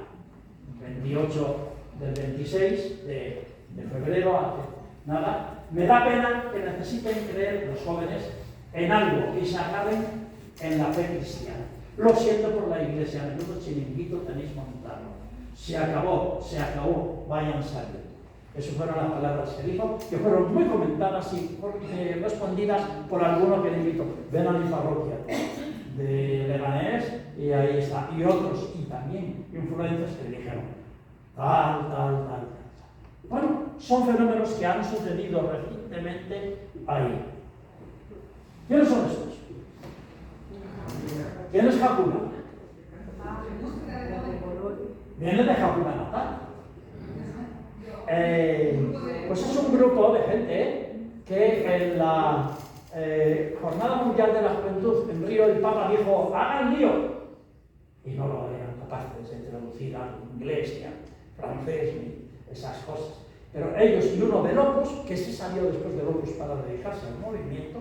28 del 26 de febrero, hace nada, me da pena que necesiten creer los jóvenes en algo y se acaben en la fe cristiana. Lo siento por la Iglesia, a menudo chiringuito tenéis montado. Se acabó, vayan saliendo. Esas fueron las palabras que dijo, que fueron muy comentadas y respondidas por alguno que le invitó. Ven a mi parroquia de Leganés y ahí está. Y otros, y también influencers que le dijeron tal. Bueno, son fenómenos que han sucedido recientemente ahí. ¿Quiénes son estos? ¿Quién es Hakuna? Viene de Hakuna Matata. Pues es un grupo de gente que en la Jornada Mundial de la Juventud en Río el Papa dijo, hagan lío, y no lo eran capaces de traducir al inglés, ni al francés, ni esas cosas. Pero ellos y uno de Opus, que sí salió después de Opus para dedicarse al movimiento,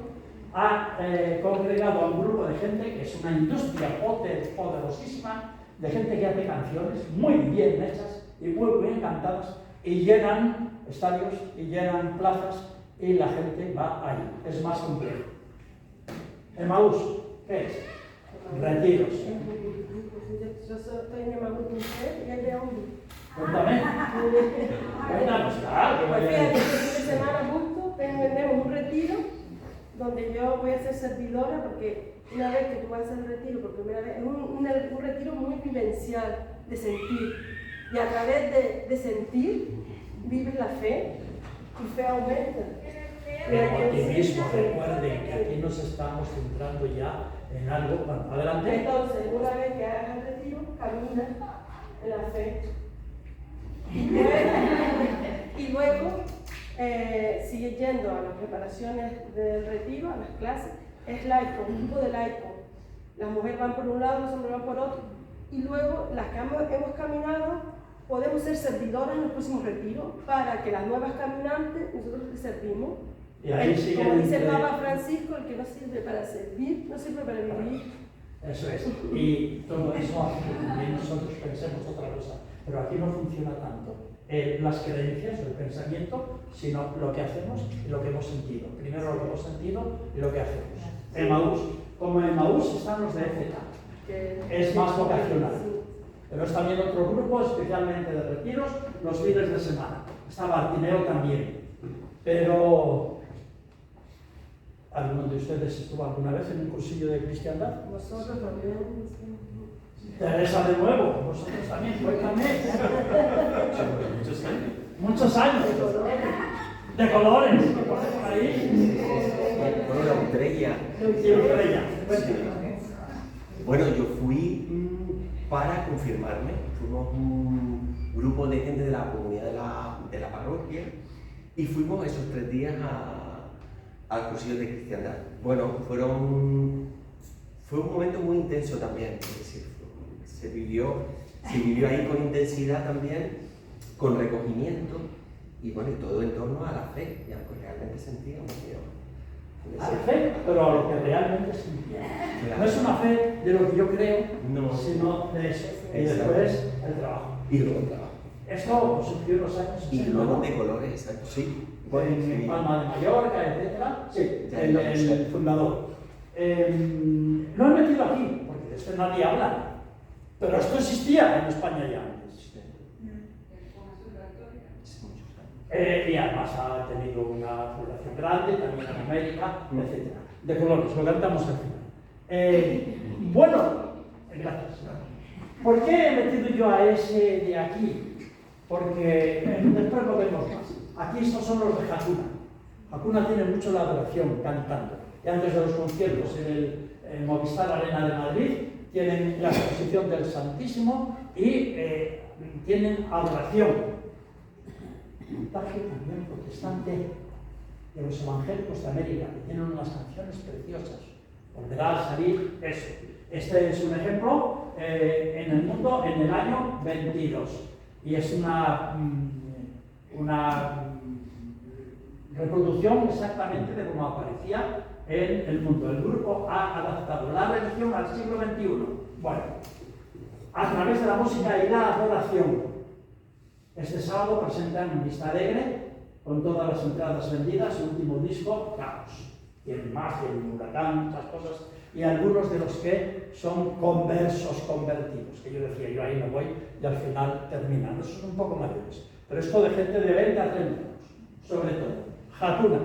ha congregado a un grupo de gente que es una industria poderosísima, de gente que hace canciones muy bien hechas y muy bien cantadas, y llenan estadios y llenan plazas y la gente va ahí. Es más complejo. Emaús, ¿qué es? Retiros. Yo estoy en Emaús y es de hombre. Cuéntame. Cuéntanos, claro. Pues fíjate, este fin de semana justo tenemos un retiro donde yo voy a ser servidora, porque una vez que tú vas a hacer el retiro por primera vez, es un retiro muy vivencial, de sentir. Y a través de sentir, vives la fe, tu fe aumenta. El optimismo, recuerden que aquí nos estamos centrando ya en algo. Bueno, adelante. Entonces, una vez que hagas el retiro, caminas en la fe. Y luego sigues yendo a las preparaciones del retiro, a las clases. Es laico, un grupo de laicos. Las mujeres van por un lado, los hombres van por otro. Y luego, las que hemos caminado, podemos ser servidoras en el próximo retiro para que las nuevas caminantes, nosotros les servimos. Y ahí siguen como dice el entre... Papa Francisco, el que no sirve para servir, no sirve para vivir. Eso es. Y todo eso hace que también nosotros pensemos otra cosa. Pero aquí no funciona tanto las creencias, el pensamiento, sino lo que hacemos y lo que hemos sentido. Primero lo que hemos sentido y lo que hacemos. Emaús. Como Emaús están los de EZ. Es más vocacional. Pero es también otro grupo, especialmente de retiros, los fines de semana. Está Bartimeo también. Pero, ¿alguno de ustedes estuvo alguna vez en un cursillo de cristiandad? Nosotros también. Teresa de nuevo, vosotros también, cuéntame. Muchos años. De colores, que pones por ahí. Bueno, la estrella. Sí, estrella. Bueno, yo fui para confirmarme. Fuimos un grupo de gente de la comunidad de la parroquia y fuimos esos 3 días al cursillo de cristiandad. Bueno, fue un momento muy intenso también. Es decir, se vivió ahí con intensidad también, con recogimiento y bueno, y todo en torno a la fe y a lo que realmente sentíamos. A la fe, pero a lo que realmente sentíamos. Claro. No es una fe de lo que yo creo, No. sino de eso. Y después el trabajo. Y luego el trabajo. Esto surgió en los años 60. Y luego de colores, exacto, sí. Bueno, En sí. Palma de Mallorca, etcétera. Sí, Ya, el fundador. Lo he metido aquí, porque de esto nadie habla. Pero esto existía en España ya antes. Y además ha tenido una población grande, también en América, etc. De colores, lo cantamos al final. Bueno, gracias. ¿Por qué he metido yo a ese de aquí? Porque después lo vemos más. Aquí estos son los de Hakuna. Hakuna tiene mucho la adoración cantando. Y antes de los conciertos en el Movistar Arena de Madrid, tienen la exposición del Santísimo y tienen adoración. Un montaje también protestante de los evangélicos de América, que tienen unas canciones preciosas. Volverá a salir eso. Este es un ejemplo en el mundo en el año 22. Y es una reproducción exactamente de cómo aparecía en el mundo. El grupo ha adaptado la religión al siglo XXI. Bueno, a través de la música y la adoración. Este sábado presentan en Vista Alegre, con todas las entradas vendidas, su último disco, Caos. Tienen más, tienen Huracán, muchas cosas, y algunos de los que son conversos convertidos, que yo decía, yo ahí no voy, y al final terminan. Esos son un poco mayores. Pero esto de gente de 20 a 30 años, sobre todo. Hakuna,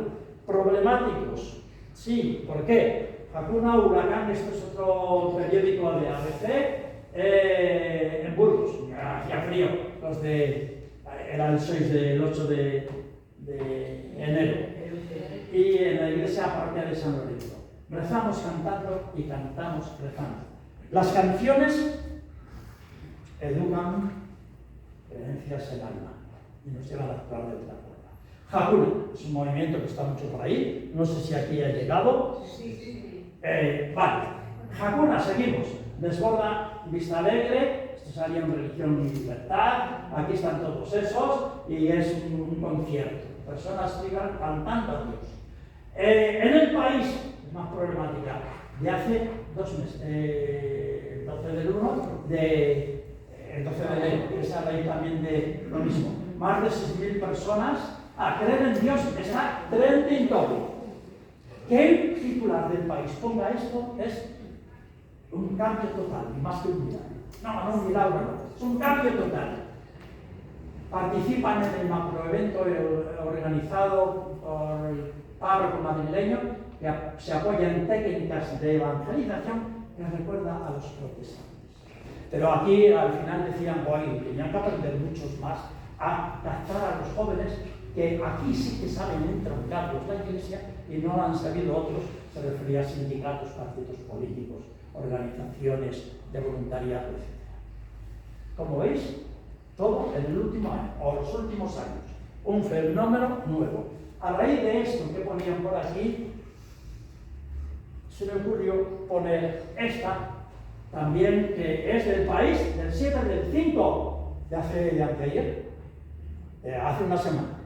problemáticos. Sí, ¿por qué? Hakuna, Huracán, esto es otro periódico de ABC, en Burgos, hacía frío, los de... Era el 8 de enero, y en la iglesia parroquial de San Lorenzo. Rezamos cantando y cantamos rezando. Las canciones educan creencias el alma y nos llevan a actuar de otra forma. Hakuna es un movimiento que está mucho por ahí, no sé si aquí ha llegado. Vale, Hakuna, seguimos. Desborda Vista Alegre. Esto sería en religión y libertad, aquí están todos esos y es un concierto. Personas sigan cantando a Dios. En el país, es más problemática, de hace 2 meses, el 12 del 1, el 12 de enero, que es a raíz también de lo mismo. Más de 6.000 personas creen en Dios, está trending topic. Que el titular del país ponga esto es un cambio total, y más que un milagro. No, un milagro no, es un cambio total. Participan en el macroevento organizado por el párroco madrileño, que se apoya en técnicas de evangelización que recuerda a los protestantes. Pero aquí al final decían, oye, tenían que aprender muchos más a captar a los jóvenes que aquí sí que saben entroncarlos la iglesia y no lo han sabido otros, se refería a sindicatos, partidos políticos, organizaciones de voluntariado, etc. Como veis, todo en el último año, o los últimos años, un fenómeno nuevo. A raíz de esto que ponían por aquí, se me ocurrió poner esta, también que es del país, del 7 del 5 de anteayer, hace una semana.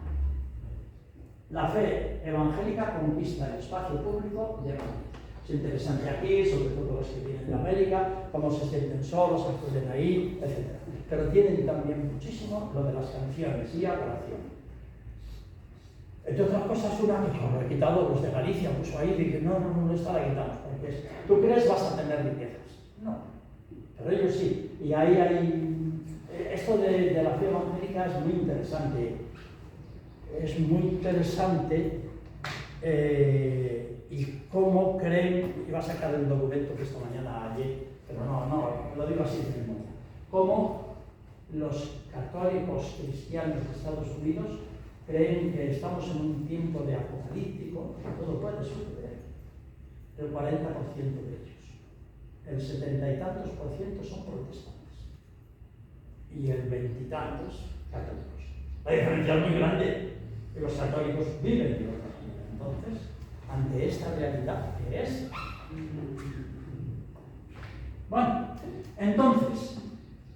La fe evangélica conquista el espacio público de Madrid. Es interesante aquí, sobre todo los que vienen de América, cómo se sienten solos, acuden ahí, etc. Pero tienen también muchísimo lo de las canciones y adoración. Entre otras cosas, una mejor, he quitado los de Galicia, puso ahí y dije, no, esta la quitamos, porque tú crees vas a tener riquezas. No. pero ellos sí. Y ahí hay... Esto de la fe evangélica es muy interesante. Es muy interesante y cómo creen... Iba a sacar el documento que esta mañana hallé, pero no, lo digo así de memoria. Cómo los católicos cristianos de Estados Unidos creen que estamos en un tiempo de apocalíptico, que todo puede suceder. El 40% de ellos. El 70 y tantos por ciento son protestantes. Y el 20 y tantos católicos. La diferencia es muy grande. Que los católicos viven de otra manera. Entonces, ante esta realidad que es... Bueno, entonces,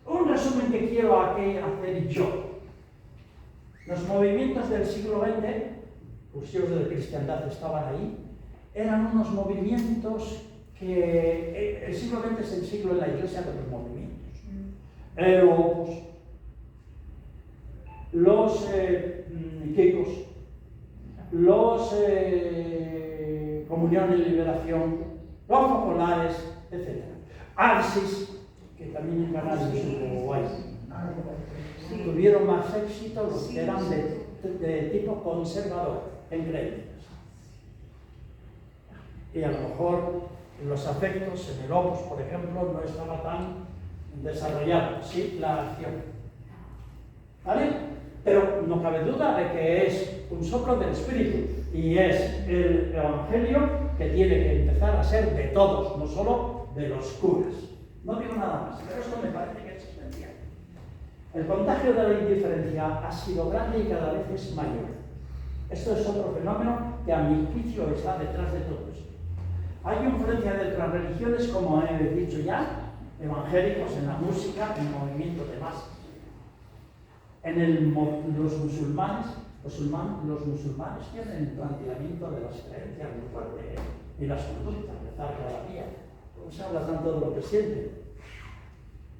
un resumen que quiero aquí hacer yo. Los movimientos del siglo XX, cursiosos de cristiandad estaban ahí, eran unos movimientos que... El siglo XX es el siglo de la Iglesia de los movimientos. El Opus, los Kikos, los Comunión y Liberación, los Populares, etc. Arsis, que también en Canarias hubo guay. Tuvieron más éxito los que eran de tipo conservador en creencias. Y a lo mejor los afectos en el Opus, por ejemplo, no estaba tan desarrollado, sí la acción. ¿Vale? Pero no cabe duda de que es un soplo del Espíritu y es el Evangelio que tiene que empezar a ser de todos, no solo de los curas. No digo nada más, pero esto me parece que es esencial. El contagio de la indiferencia ha sido grande y cada vez es mayor. Esto es otro fenómeno que a mi juicio está detrás de todo esto. Hay influencia de otras religiones, como he dicho ya, evangélicos en la música, en el movimiento de masas. Los musulmanes tienen el planteamiento de las creencias muy fuerte, y las conductas, rezar cada día. No se habla tanto de lo que sienten,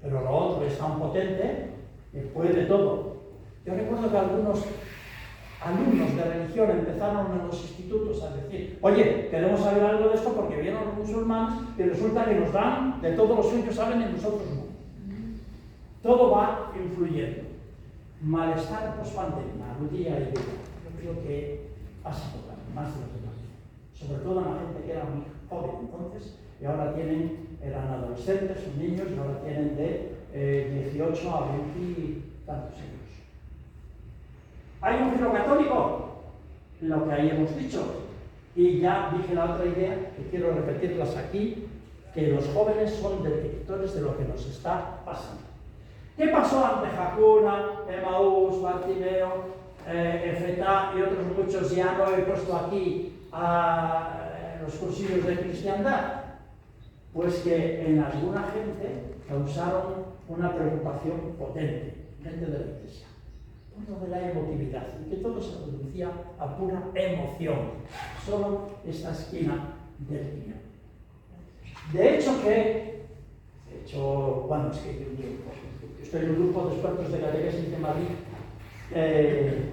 pero lo otro es tan potente que puede todo. Yo recuerdo que algunos alumnos de religión empezaron en los institutos a decir: oye, queremos saber algo de esto porque vienen los musulmanes y resulta que nos dan de todo lo suyo, saben, y nosotros no. Todo va influyendo. Malestar post-pandemia, día y día. Yo creo que ha sido más de lo que parece. Sobre todo en la gente que era muy joven entonces, y ahora eran adolescentes, son niños, y ahora tienen de 18 a 20 y tantos años. ¿Hay un giro católico? Lo que ahí hemos dicho. Y ya dije la otra idea, que quiero repetirlas aquí, que los jóvenes son detectores de lo que nos está pasando. ¿Qué pasó ante Hakuna, Emaús, Bartimeo, Efetá y otros muchos? Ya no he puesto aquí a los cursillos de cristiandad. Pues que en alguna gente causaron una preocupación potente, gente de la Iglesia. Punto de la emotividad, y que todo se reducía a pura emoción. Solo esta esquina del día. De hecho, bueno, es que estoy en un grupo de expertos de catequesis de Madrid. El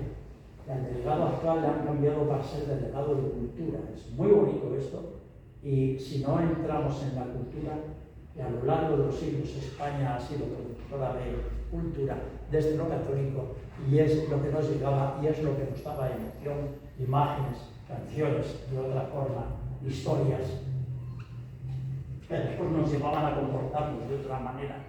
delegado actual le han cambiado para ser delegado de cultura. Es muy bonito esto. Y si no entramos en la cultura, que a lo largo de los siglos España ha sido productora de cultura desde lo católico, y es lo que nos llegaba y es lo que nos daba emoción, imágenes, canciones, de otra forma, historias, que después nos llevaban a comportarnos de otra manera.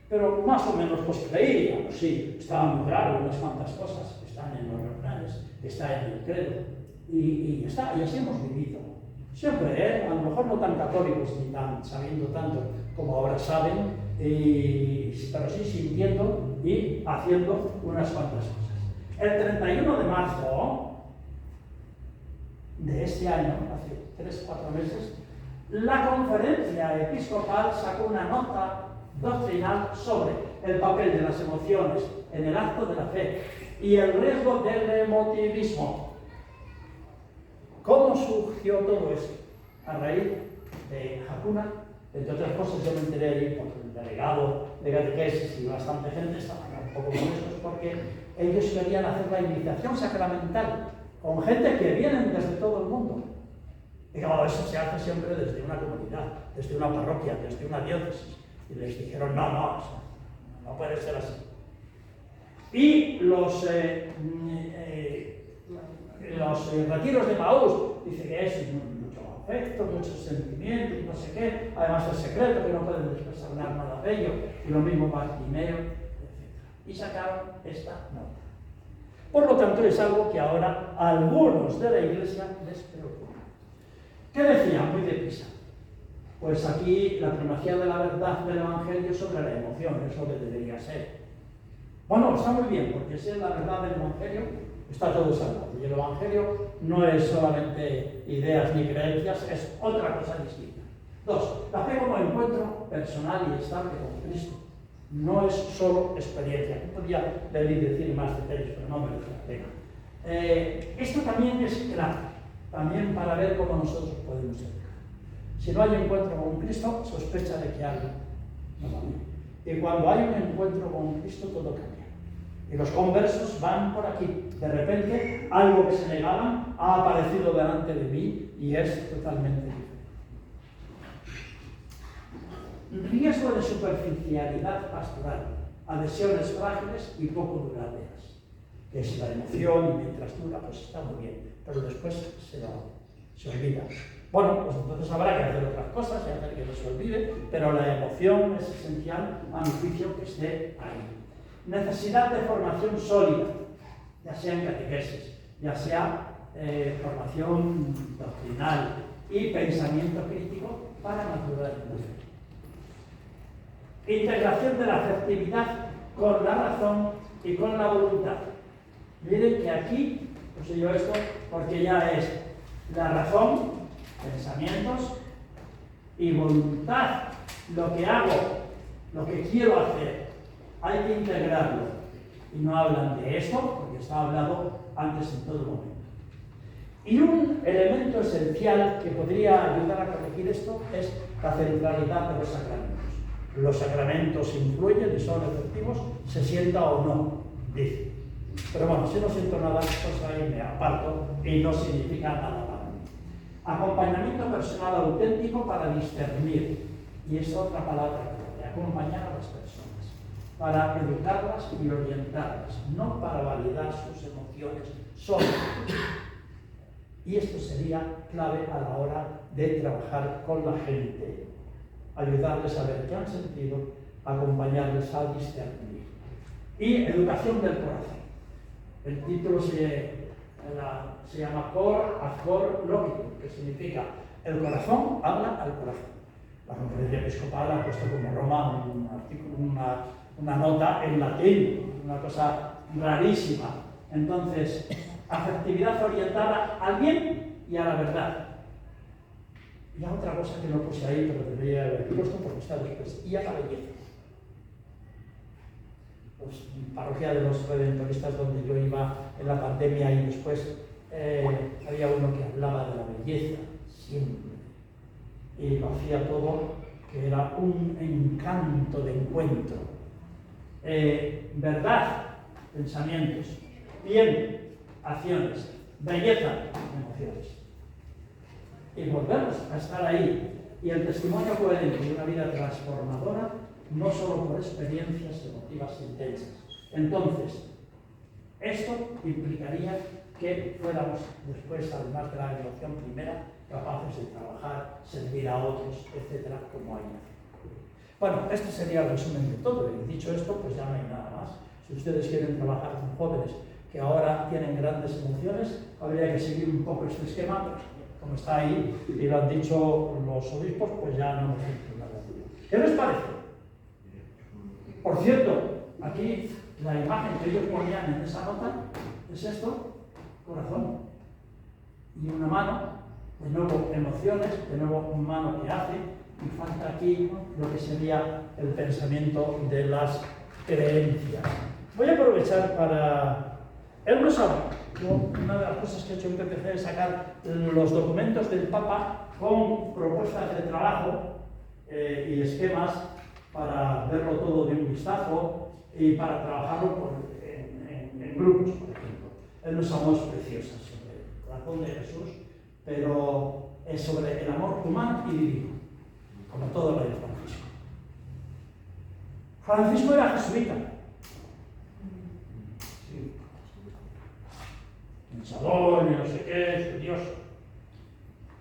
Pero más o menos pues creíamos, sí, estaba muy claro unas cuantas cosas que están en los refranes, que están en el credo, y así hemos vivido. Siempre, a lo mejor no tan católicos ni tan sabiendo tanto como ahora saben, pero sí sintiendo y haciendo unas cuantas cosas. El 31 de marzo de este año, hace 3-4 meses, la conferencia episcopal sacó una nota doctrinal sobre el papel de las emociones en el acto de la fe y el riesgo del emotivismo. ¿Cómo surgió todo esto? A raíz de Hakuna, entre otras cosas, yo me enteré ahí porque el delegado de catequesis y bastante gente estaban un poco molestos porque ellos querían hacer la iniciación sacramental con gente que vienen desde todo el mundo. Y claro, eso se hace siempre desde una comunidad, desde una parroquia, desde una diócesis. Y les dijeron, no puede ser así. Y los retiros de Maús, dice que es mucho afecto, mucho sentimiento, no sé qué, además es secreto, que no pueden expresar nada de ello, y lo mismo Bartimeo, etc. Y sacaron esta nota. Por lo tanto, es algo que ahora a algunos de la Iglesia les preocupa. ¿Qué decía? Muy deprisa. Pues aquí la primacía de la verdad del Evangelio sobre la emoción, es lo que debería ser. Bueno, está muy bien, porque si es la verdad del Evangelio, está todo salvado. Y el Evangelio no es solamente ideas ni creencias, es otra cosa distinta. 2. La fe como encuentro personal y estable con Cristo. No es solo experiencia. Yo podría leer y decir más detalles, pero no merece la pena. Esto también es clave, también para ver cómo nosotros podemos ser. Si no hay encuentro con Cristo, sospecha de que algo no va bien. Y cuando hay un encuentro con Cristo, todo cambia. Y los conversos van por aquí. De repente, algo que se negaban ha aparecido delante de mí y es totalmente diferente. Riesgo de superficialidad pastoral, adhesiones frágiles y poco duraderas. Que es la emoción y mientras dura, pues está muy bien, pero después se olvida. Bueno, pues entonces habrá que hacer otras cosas y hacer que no se olvide, pero la emoción es esencial, a mi juicio, que esté ahí. Necesidad de formación sólida, ya sea en catequesis, ya sea formación doctrinal y pensamiento crítico para madurar en la fe. Integración de la afectividad con la razón y con la voluntad. Miren que aquí puse yo esto porque ya es la razón, pensamientos y voluntad. Lo que hago, lo que quiero hacer, hay que integrarlo. Y no hablan de esto porque está hablado antes en todo momento. Y un elemento esencial que podría ayudar a corregir esto es la centralidad de los sacramentos. Los sacramentos influyen y son efectivos, se sienta o no, dice. Pero bueno, si no siento nada, pues ahí me aparto y no significa nada para mí. Acompañamiento personal auténtico para discernir. Y es otra palabra de acompañar a las personas, para educarlas y orientarlas, no para validar sus emociones solo. Y esto sería clave a la hora de trabajar con la gente. Ayudarles a ver qué han sentido, acompañarles a discernir. Y educación del corazón. El título se llama Cor ad cor loquitur, que significa el corazón habla al corazón. La Conferencia Episcopal ha puesto como Roma un artículo, una nota en latín, una cosa rarísima. Entonces, afectividad orientada al bien y a la verdad. Y a otra cosa que no puse ahí, pero debería haber puesto porque está después, y a la belleza. Pues, parroquia de los redentoristas donde yo iba en la pandemia y después había uno que hablaba de la belleza siempre. Y lo hacía todo, que era un encanto de encuentro. Verdad, pensamientos, bien, acciones, belleza, emociones. Y volvemos a estar ahí. Y el testimonio coherente de una vida transformadora, no solo por experiencias emotivas intensas. Entonces, esto implicaría que fuéramos después, además de la devoción primera, capaces de trabajar, servir a otros, etcétera, como hay. Bueno, este sería el resumen de todo. Y dicho esto, pues ya no hay nada más. Si ustedes quieren trabajar con jóvenes que ahora tienen grandes emociones, habría que seguir un poco este esquema, pero como está ahí y lo han dicho los obispos, pues ya no necesito nada. ¿Qué les parece? Por cierto, aquí la imagen que ellos ponían en esa nota es esto, corazón y una mano, de nuevo emociones, de nuevo mano que hace, y falta aquí lo que sería el pensamiento de las creencias. Voy a aprovechar para... Él no sabe. Una de las cosas que he hecho en PPC es sacar los documentos del Papa con propuestas de trabajo y esquemas para verlo todo de un vistazo y para trabajarlo en grupos, por ejemplo. Él nos amó preciosas sobre el corazón de Jesús, pero es sobre el amor humano y divino, como todo lo de Francisco. Francisco era jesuita. Sí. Pensador, y no sé qué, estudioso.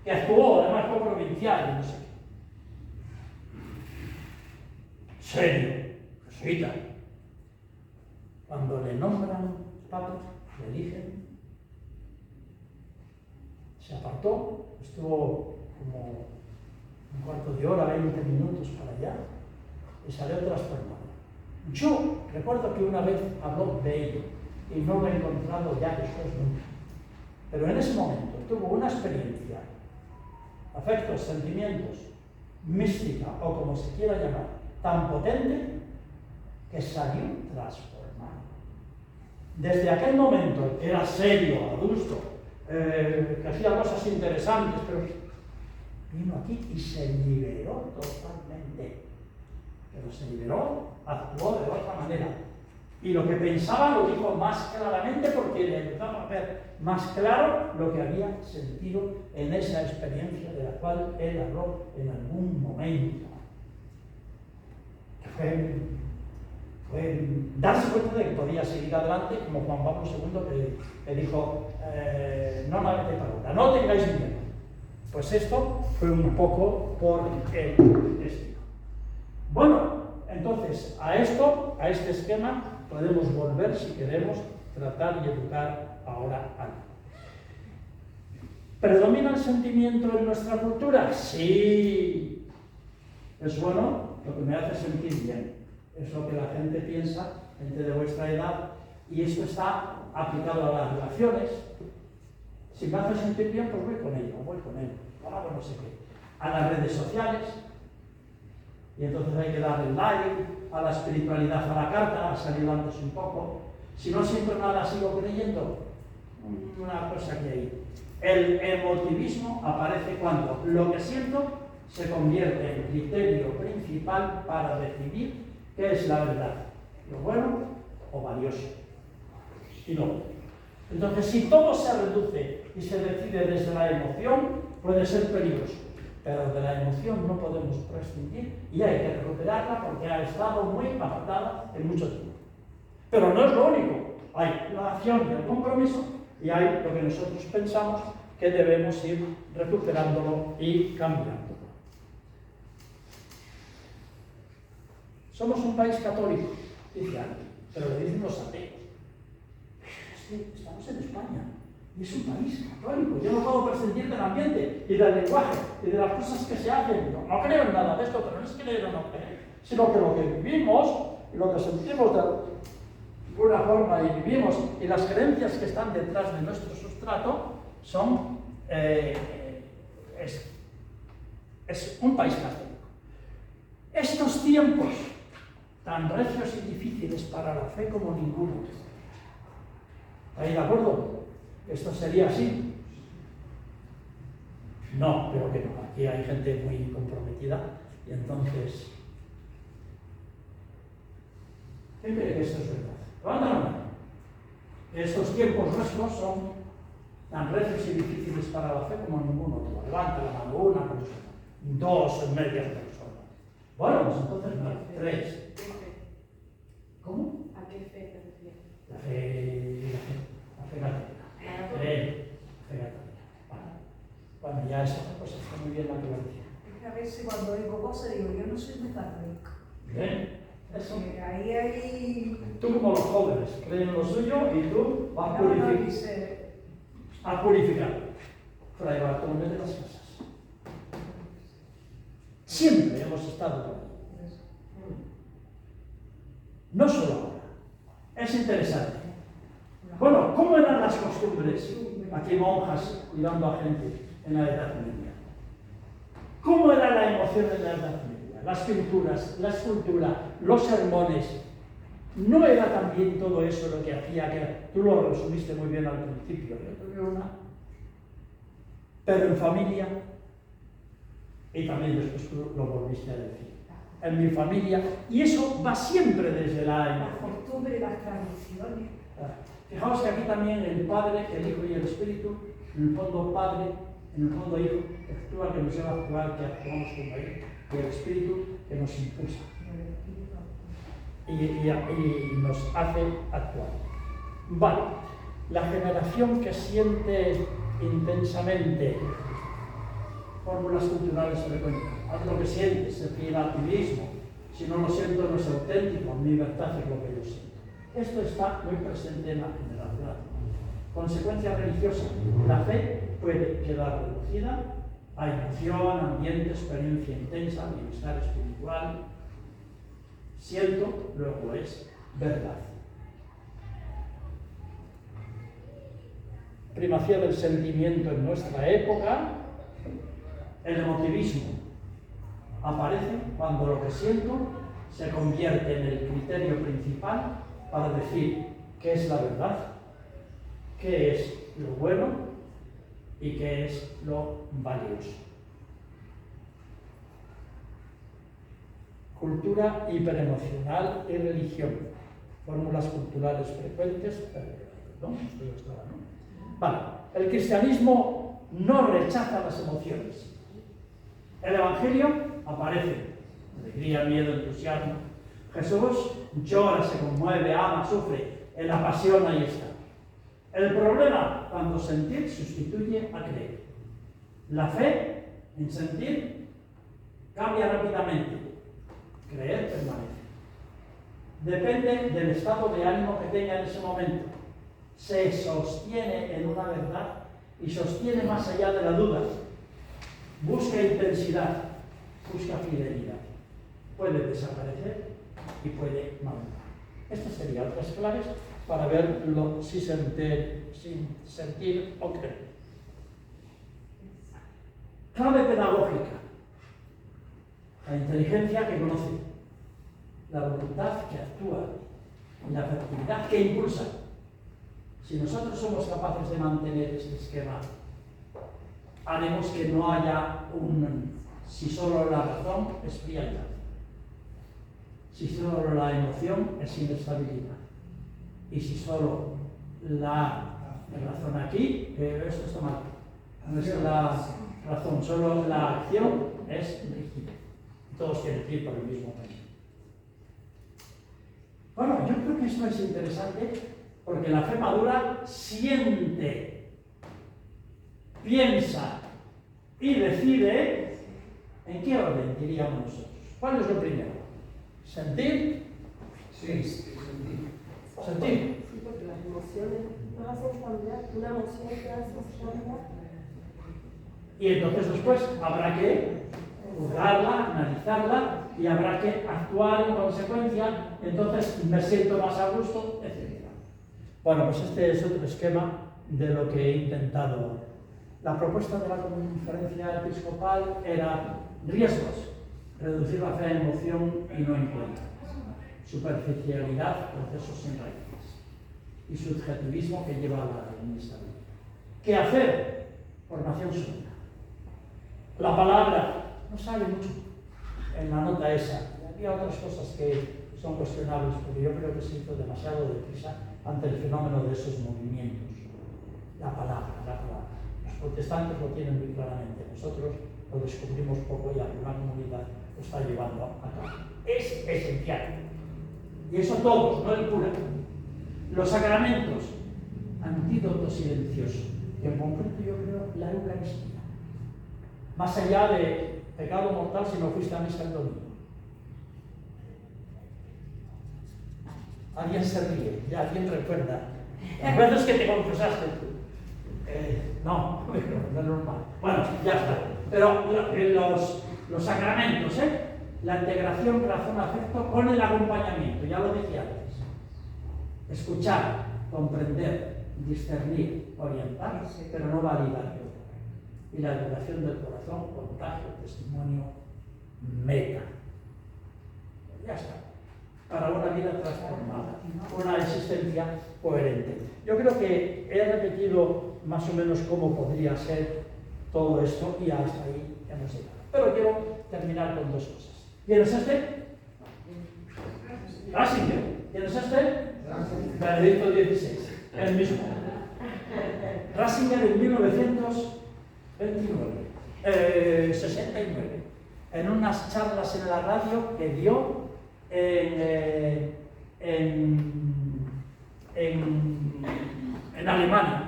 Que actuó, además fue provincial, y no sé qué. Serio, jesuita. Cuando le nombran papa, le eligen, se apartó, estuvo como un cuarto de hora, 20 minutos para allá, y salió transformado. Yo recuerdo que una vez habló de ello, y no lo he encontrado ya después nunca. Pero en ese momento tuvo una experiencia, afectos, sentimientos, mística, o como se quiera llamar, tan potente, que salió transformado. Desde aquel momento era serio, adulto, que hacía cosas interesantes, pero vino aquí y se liberó totalmente. Pero se liberó, actuó de otra manera. Y lo que pensaba lo dijo más claramente porque le ayudaba a ver más claro lo que había sentido en esa experiencia de la cual él habló en algún momento. Que fue darse cuenta de que podía seguir adelante, como Juan Pablo II que dijo, no navete palabra, no tengáis miedo. Pues esto fue un poco por el destino. Bueno, entonces a este esquema podemos volver si queremos tratar y educar ahora algo. ¿Predomina el sentimiento en nuestra cultura? Sí. Es bueno, lo que me hace sentir bien. Es lo que la gente piensa, gente de vuestra edad, y esto está aplicado a las relaciones. Si me hace sentir bien, pues voy con ella, voy con él, hago no sé qué. A las redes sociales, y entonces hay que darle like, a la espiritualidad, a la carta, ha salido antes un poco. Si no siento nada, sigo creyendo. Una cosa que hay. El emotivismo aparece cuando lo que siento se convierte en criterio principal para decidir qué es la verdad, lo bueno o valioso. Y no. Entonces, si todo se reduce y se decide desde la emoción, puede ser peligroso. Pero de la emoción no podemos prescindir y hay que recuperarla porque ha estado muy apartada en mucho tiempo. Pero no es lo único. Hay la acción y el compromiso y hay lo que nosotros pensamos que debemos ir recuperándolo y cambiándolo. Somos un país católico, dice alguien, pero lo dicen los ateos. Estamos en España y es un país católico. Yo no puedo prescindir del ambiente y del lenguaje y de las cosas que se hacen. No creo en nada de esto, pero no es creer o no creer, sino que lo que vivimos y lo que sentimos de alguna forma y vivimos y las creencias que están detrás de nuestro sustrato son es un país católico. Estos tiempos tan recios y difíciles para la fe como ninguno. ¿Estáis de acuerdo? ¿Esto sería así? No, creo que no. Aquí hay gente muy comprometida y entonces... ¿Quién cree que esto es verdad? Levanta la mano. Estos tiempos nuestros son tan recios y difíciles para la fe como ningún otro. Levanta la mano, una persona, dos medias personas. Bueno, pues entonces no, tres. ¿Cómo? ¿A qué fe te refieres? La fe católica. La fe católica. Bueno, ya esa cosa está muy bien la que lo decía. Es que a veces cuando oigo cosas digo, yo no soy muy católico. Bien, eso. Ahí hay... Tú como los jóvenes, creen lo suyo y tú vas a purificar. Fray Bartolomé de las Casas. Siempre hemos estado por ahí. No solo ahora. Es interesante. Bueno, ¿cómo eran las costumbres? Aquí monjas cuidando a gente en la Edad Media. ¿Cómo era la emoción en la Edad Media? Las pinturas, la escultura, los sermones. ¿No era también todo eso lo que hacía que tú lo resumiste muy bien al principio? Yo tuve una. Pero en familia, y también después tú lo volviste a decir. En mi familia, y eso va siempre desde la Las costumbres, las tradiciones. Fijaos que aquí también el Padre, el Hijo y el Espíritu, en el fondo Padre, en el fondo Hijo, actúa que nos lleva a actuar, que actuamos como Él, y el Espíritu que nos impulsa. y nos hace actuar. Vale, la generación que siente intensamente fórmulas culturales frecuentes, haz lo que sientes, se refiere al activismo. Si no lo siento, no es auténtico, mi libertad es lo que yo siento. Esto está muy presente en la generación. Consecuencia religiosa, la fe puede quedar reducida a emoción, ambiente, experiencia intensa, bienestar espiritual. Siento, luego es verdad. Primacía del sentimiento en nuestra época. El emotivismo aparece cuando lo que siento se convierte en el criterio principal para decir qué es la verdad, qué es lo bueno y qué es lo valioso. Cultura hiperemocional y religión. Fórmulas culturales frecuentes. Vale. El cristianismo no rechaza las emociones. El Evangelio aparece. Alegría, miedo, entusiasmo. Jesús llora, se conmueve, ama, sufre. En la pasión ahí está. El problema, cuando sentir sustituye a creer. La fe, en sentir, cambia rápidamente. Creer permanece. Depende del estado de ánimo que tenga en ese momento. Se sostiene en una verdad y sostiene más allá de la duda. Busca intensidad, busca fidelidad. Puede desaparecer y puede madurar. Estas serían otras claves para verlo sin sentir o creer. Clave pedagógica. La inteligencia que conoce, la voluntad que actúa y la afectividad que impulsa. Si nosotros somos capaces de mantener este esquema, haremos que no haya si solo la razón es frialdad, si solo la emoción es inestabilidad, y si solo la razón aquí, esto está mal, no es la razón, solo la acción es rígida. Todos quieren ir por el mismo camino. Bueno, yo creo que esto es interesante porque la fe madura siente, piensa y decide. ¿En qué orden diríamos nosotros? ¿Cuál es lo primero? ¿Sentir? Sí, sentir. ¿Sentir? Sí, porque las emociones nos hacen cambiar, una emoción te hace cambiar. Y entonces después habrá que juzgarla, analizarla y habrá que actuar en consecuencia. Entonces me siento más a gusto, etc. Bueno, pues este es otro esquema de lo que he intentado. La propuesta de la conferencia episcopal era riesgos, reducir la fe a emoción y no encuentro, superficialidad, procesos sin raíces y subjetivismo que lleva a la inestabilidad. ¿Qué hacer? Formación sólida. La palabra no sale mucho en la nota esa. Había otras cosas que son cuestionables, porque yo creo que se hizo demasiado deprisa ante el fenómeno de esos movimientos. La palabra. Los protestantes lo tienen muy claramente, nosotros lo descubrimos poco y alguna comunidad lo está llevando a cabo. Es esencial. Y eso todos, no el cura. Los sacramentos, antídoto silencioso, que en concreto yo creo la Eucaristía. Más allá de pecado mortal si no fuiste a misa el domingo. Alguien se ríe, ya alguien recuerda. Las veces que te confesaste tú. No es normal. Bueno, ya está. Pero los sacramentos, la integración razón-afecto con el acompañamiento, ya lo decía antes. Escuchar, comprender, discernir, orientar, pero no validar. Y la educación del corazón, contagio, testimonio, meta. Ya está. Para una vida transformada, una existencia coherente. Yo creo que he repetido más o menos cómo podría ser todo esto y hasta ahí hemos llegado. Pero quiero terminar con dos cosas. ¿Tienes este? Ratzinger. ¿Tienes este? Benedicto XVI. El mismo. Ratzinger en 1969, en unas charlas en la radio que dio en Alemania.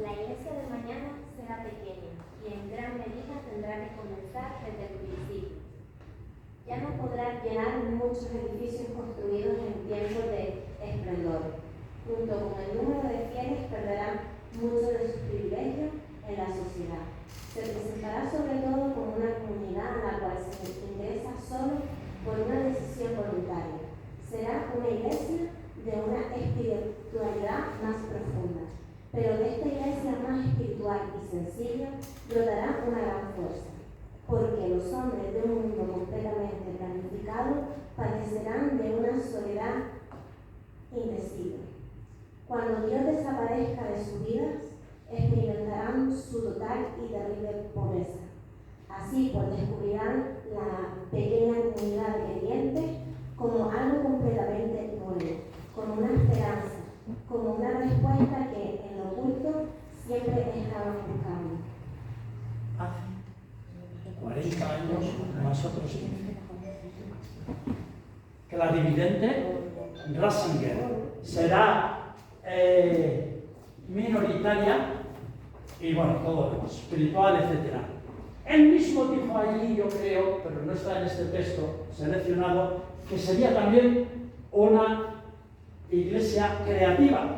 La iglesia de mañana será pequeña y en gran medida tendrá que comenzar desde el principio. Ya no podrá llenar muchos edificios construidos en tiempos de esplendor. Junto con el número de fieles perderán muchos de sus privilegios en la sociedad. Se presentará sobre todo como una comunidad a la cual se ingresa solo por una decisión voluntaria. Será una iglesia de una espiritualidad más profunda, pero de esta iglesia más espiritual y sencilla brotará una gran fuerza, porque los hombres de un mundo completamente planificado padecerán de una soledad indecible. Cuando Dios desaparezca de sus vidas, experimentarán su total y terrible pobreza. Así pues descubrirán la pequeña comunidad de creyentes como algo completamente nuevo, como una esperanza, como una respuesta que en lo oculto siempre estaban buscando. Hace 40 años, más otros 15. Clarividente, Ratzinger será minoritaria y bueno, todo lo demás, espiritual, etc. Él mismo dijo allí, yo creo, pero no está en este texto seleccionado, que sería también una iglesia creativa.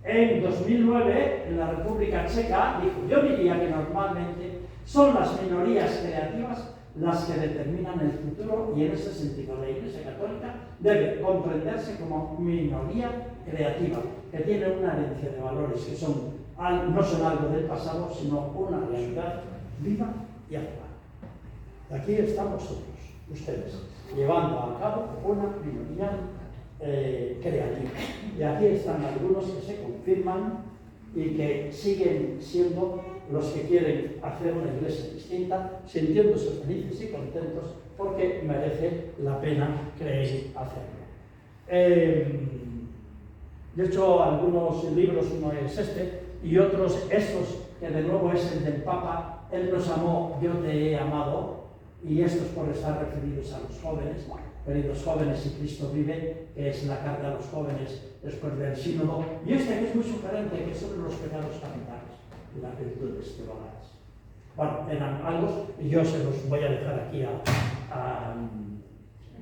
En 2009, en la República Checa, dijo, yo diría que normalmente son las minorías creativas las que determinan el futuro, y en ese sentido la Iglesia Católica debe comprenderse como minoría creativa, que tiene una herencia de valores que no son algo del pasado, sino una realidad viva y actual. Aquí estamos nosotros, ustedes, llevando a cabo una minoría creativa. Y aquí están algunos que se confirman y que siguen siendo los que quieren hacer una iglesia distinta, sintiéndose felices y contentos porque merece la pena creer hacerlo. Yo he hecho algunos libros, uno es este, y otros estos, que de nuevo es el del Papa, Él nos amó, yo te he amado, y estos por estar referidos a los jóvenes, queridos jóvenes, y Cristo vive, que es la carta a los jóvenes después del sínodo, y este que es muy sugerente, que es sobre los pecados capitales y las virtudes teologales. Bueno, eran algo, y yo se los voy a dejar aquí a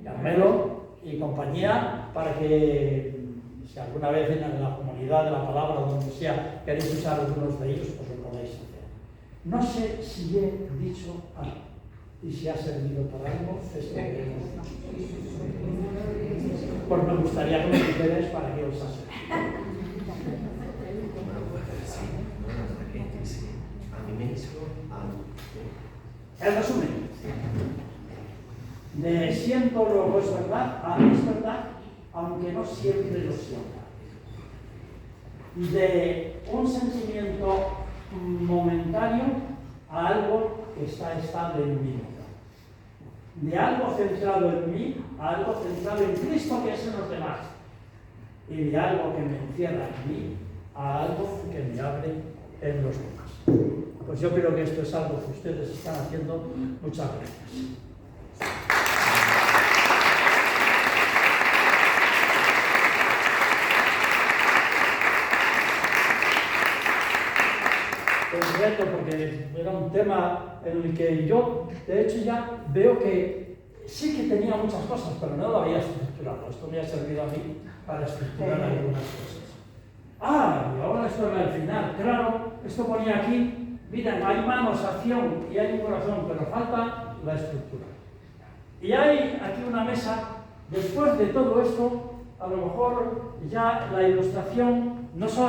Carmelo y compañía, para que si alguna vez en la comunidad de la palabra o donde sea queréis usar algunos de ellos, pues lo podéis hacer. No sé si he dicho algo y si ha servido para algo esto que hemos dicho. Pues me gustaría que me dijerais para qué os ha servido. El resumen. De siento luego es verdad, a mí es verdad, aunque no siempre lo sienta. De un sentimiento momentáneo a algo que está estable en mí. De algo centrado en mí a algo centrado en Cristo, que es en los demás. Y de algo que me encierra en mí a algo que me abre en los demás. Pues yo creo que esto es algo que ustedes están haciendo. Muchas gracias. Un reto, porque era un tema en el que yo, de hecho, ya veo que sí que tenía muchas cosas, pero no lo había estructurado. Esto me ha servido a mí para estructurar algunas cosas. Y ahora esto es al final. Claro, esto ponía aquí, miren, hay manos, acción y hay un corazón, pero falta la estructura. Y hay aquí una mesa, después de todo esto, a lo mejor ya la ilustración no solo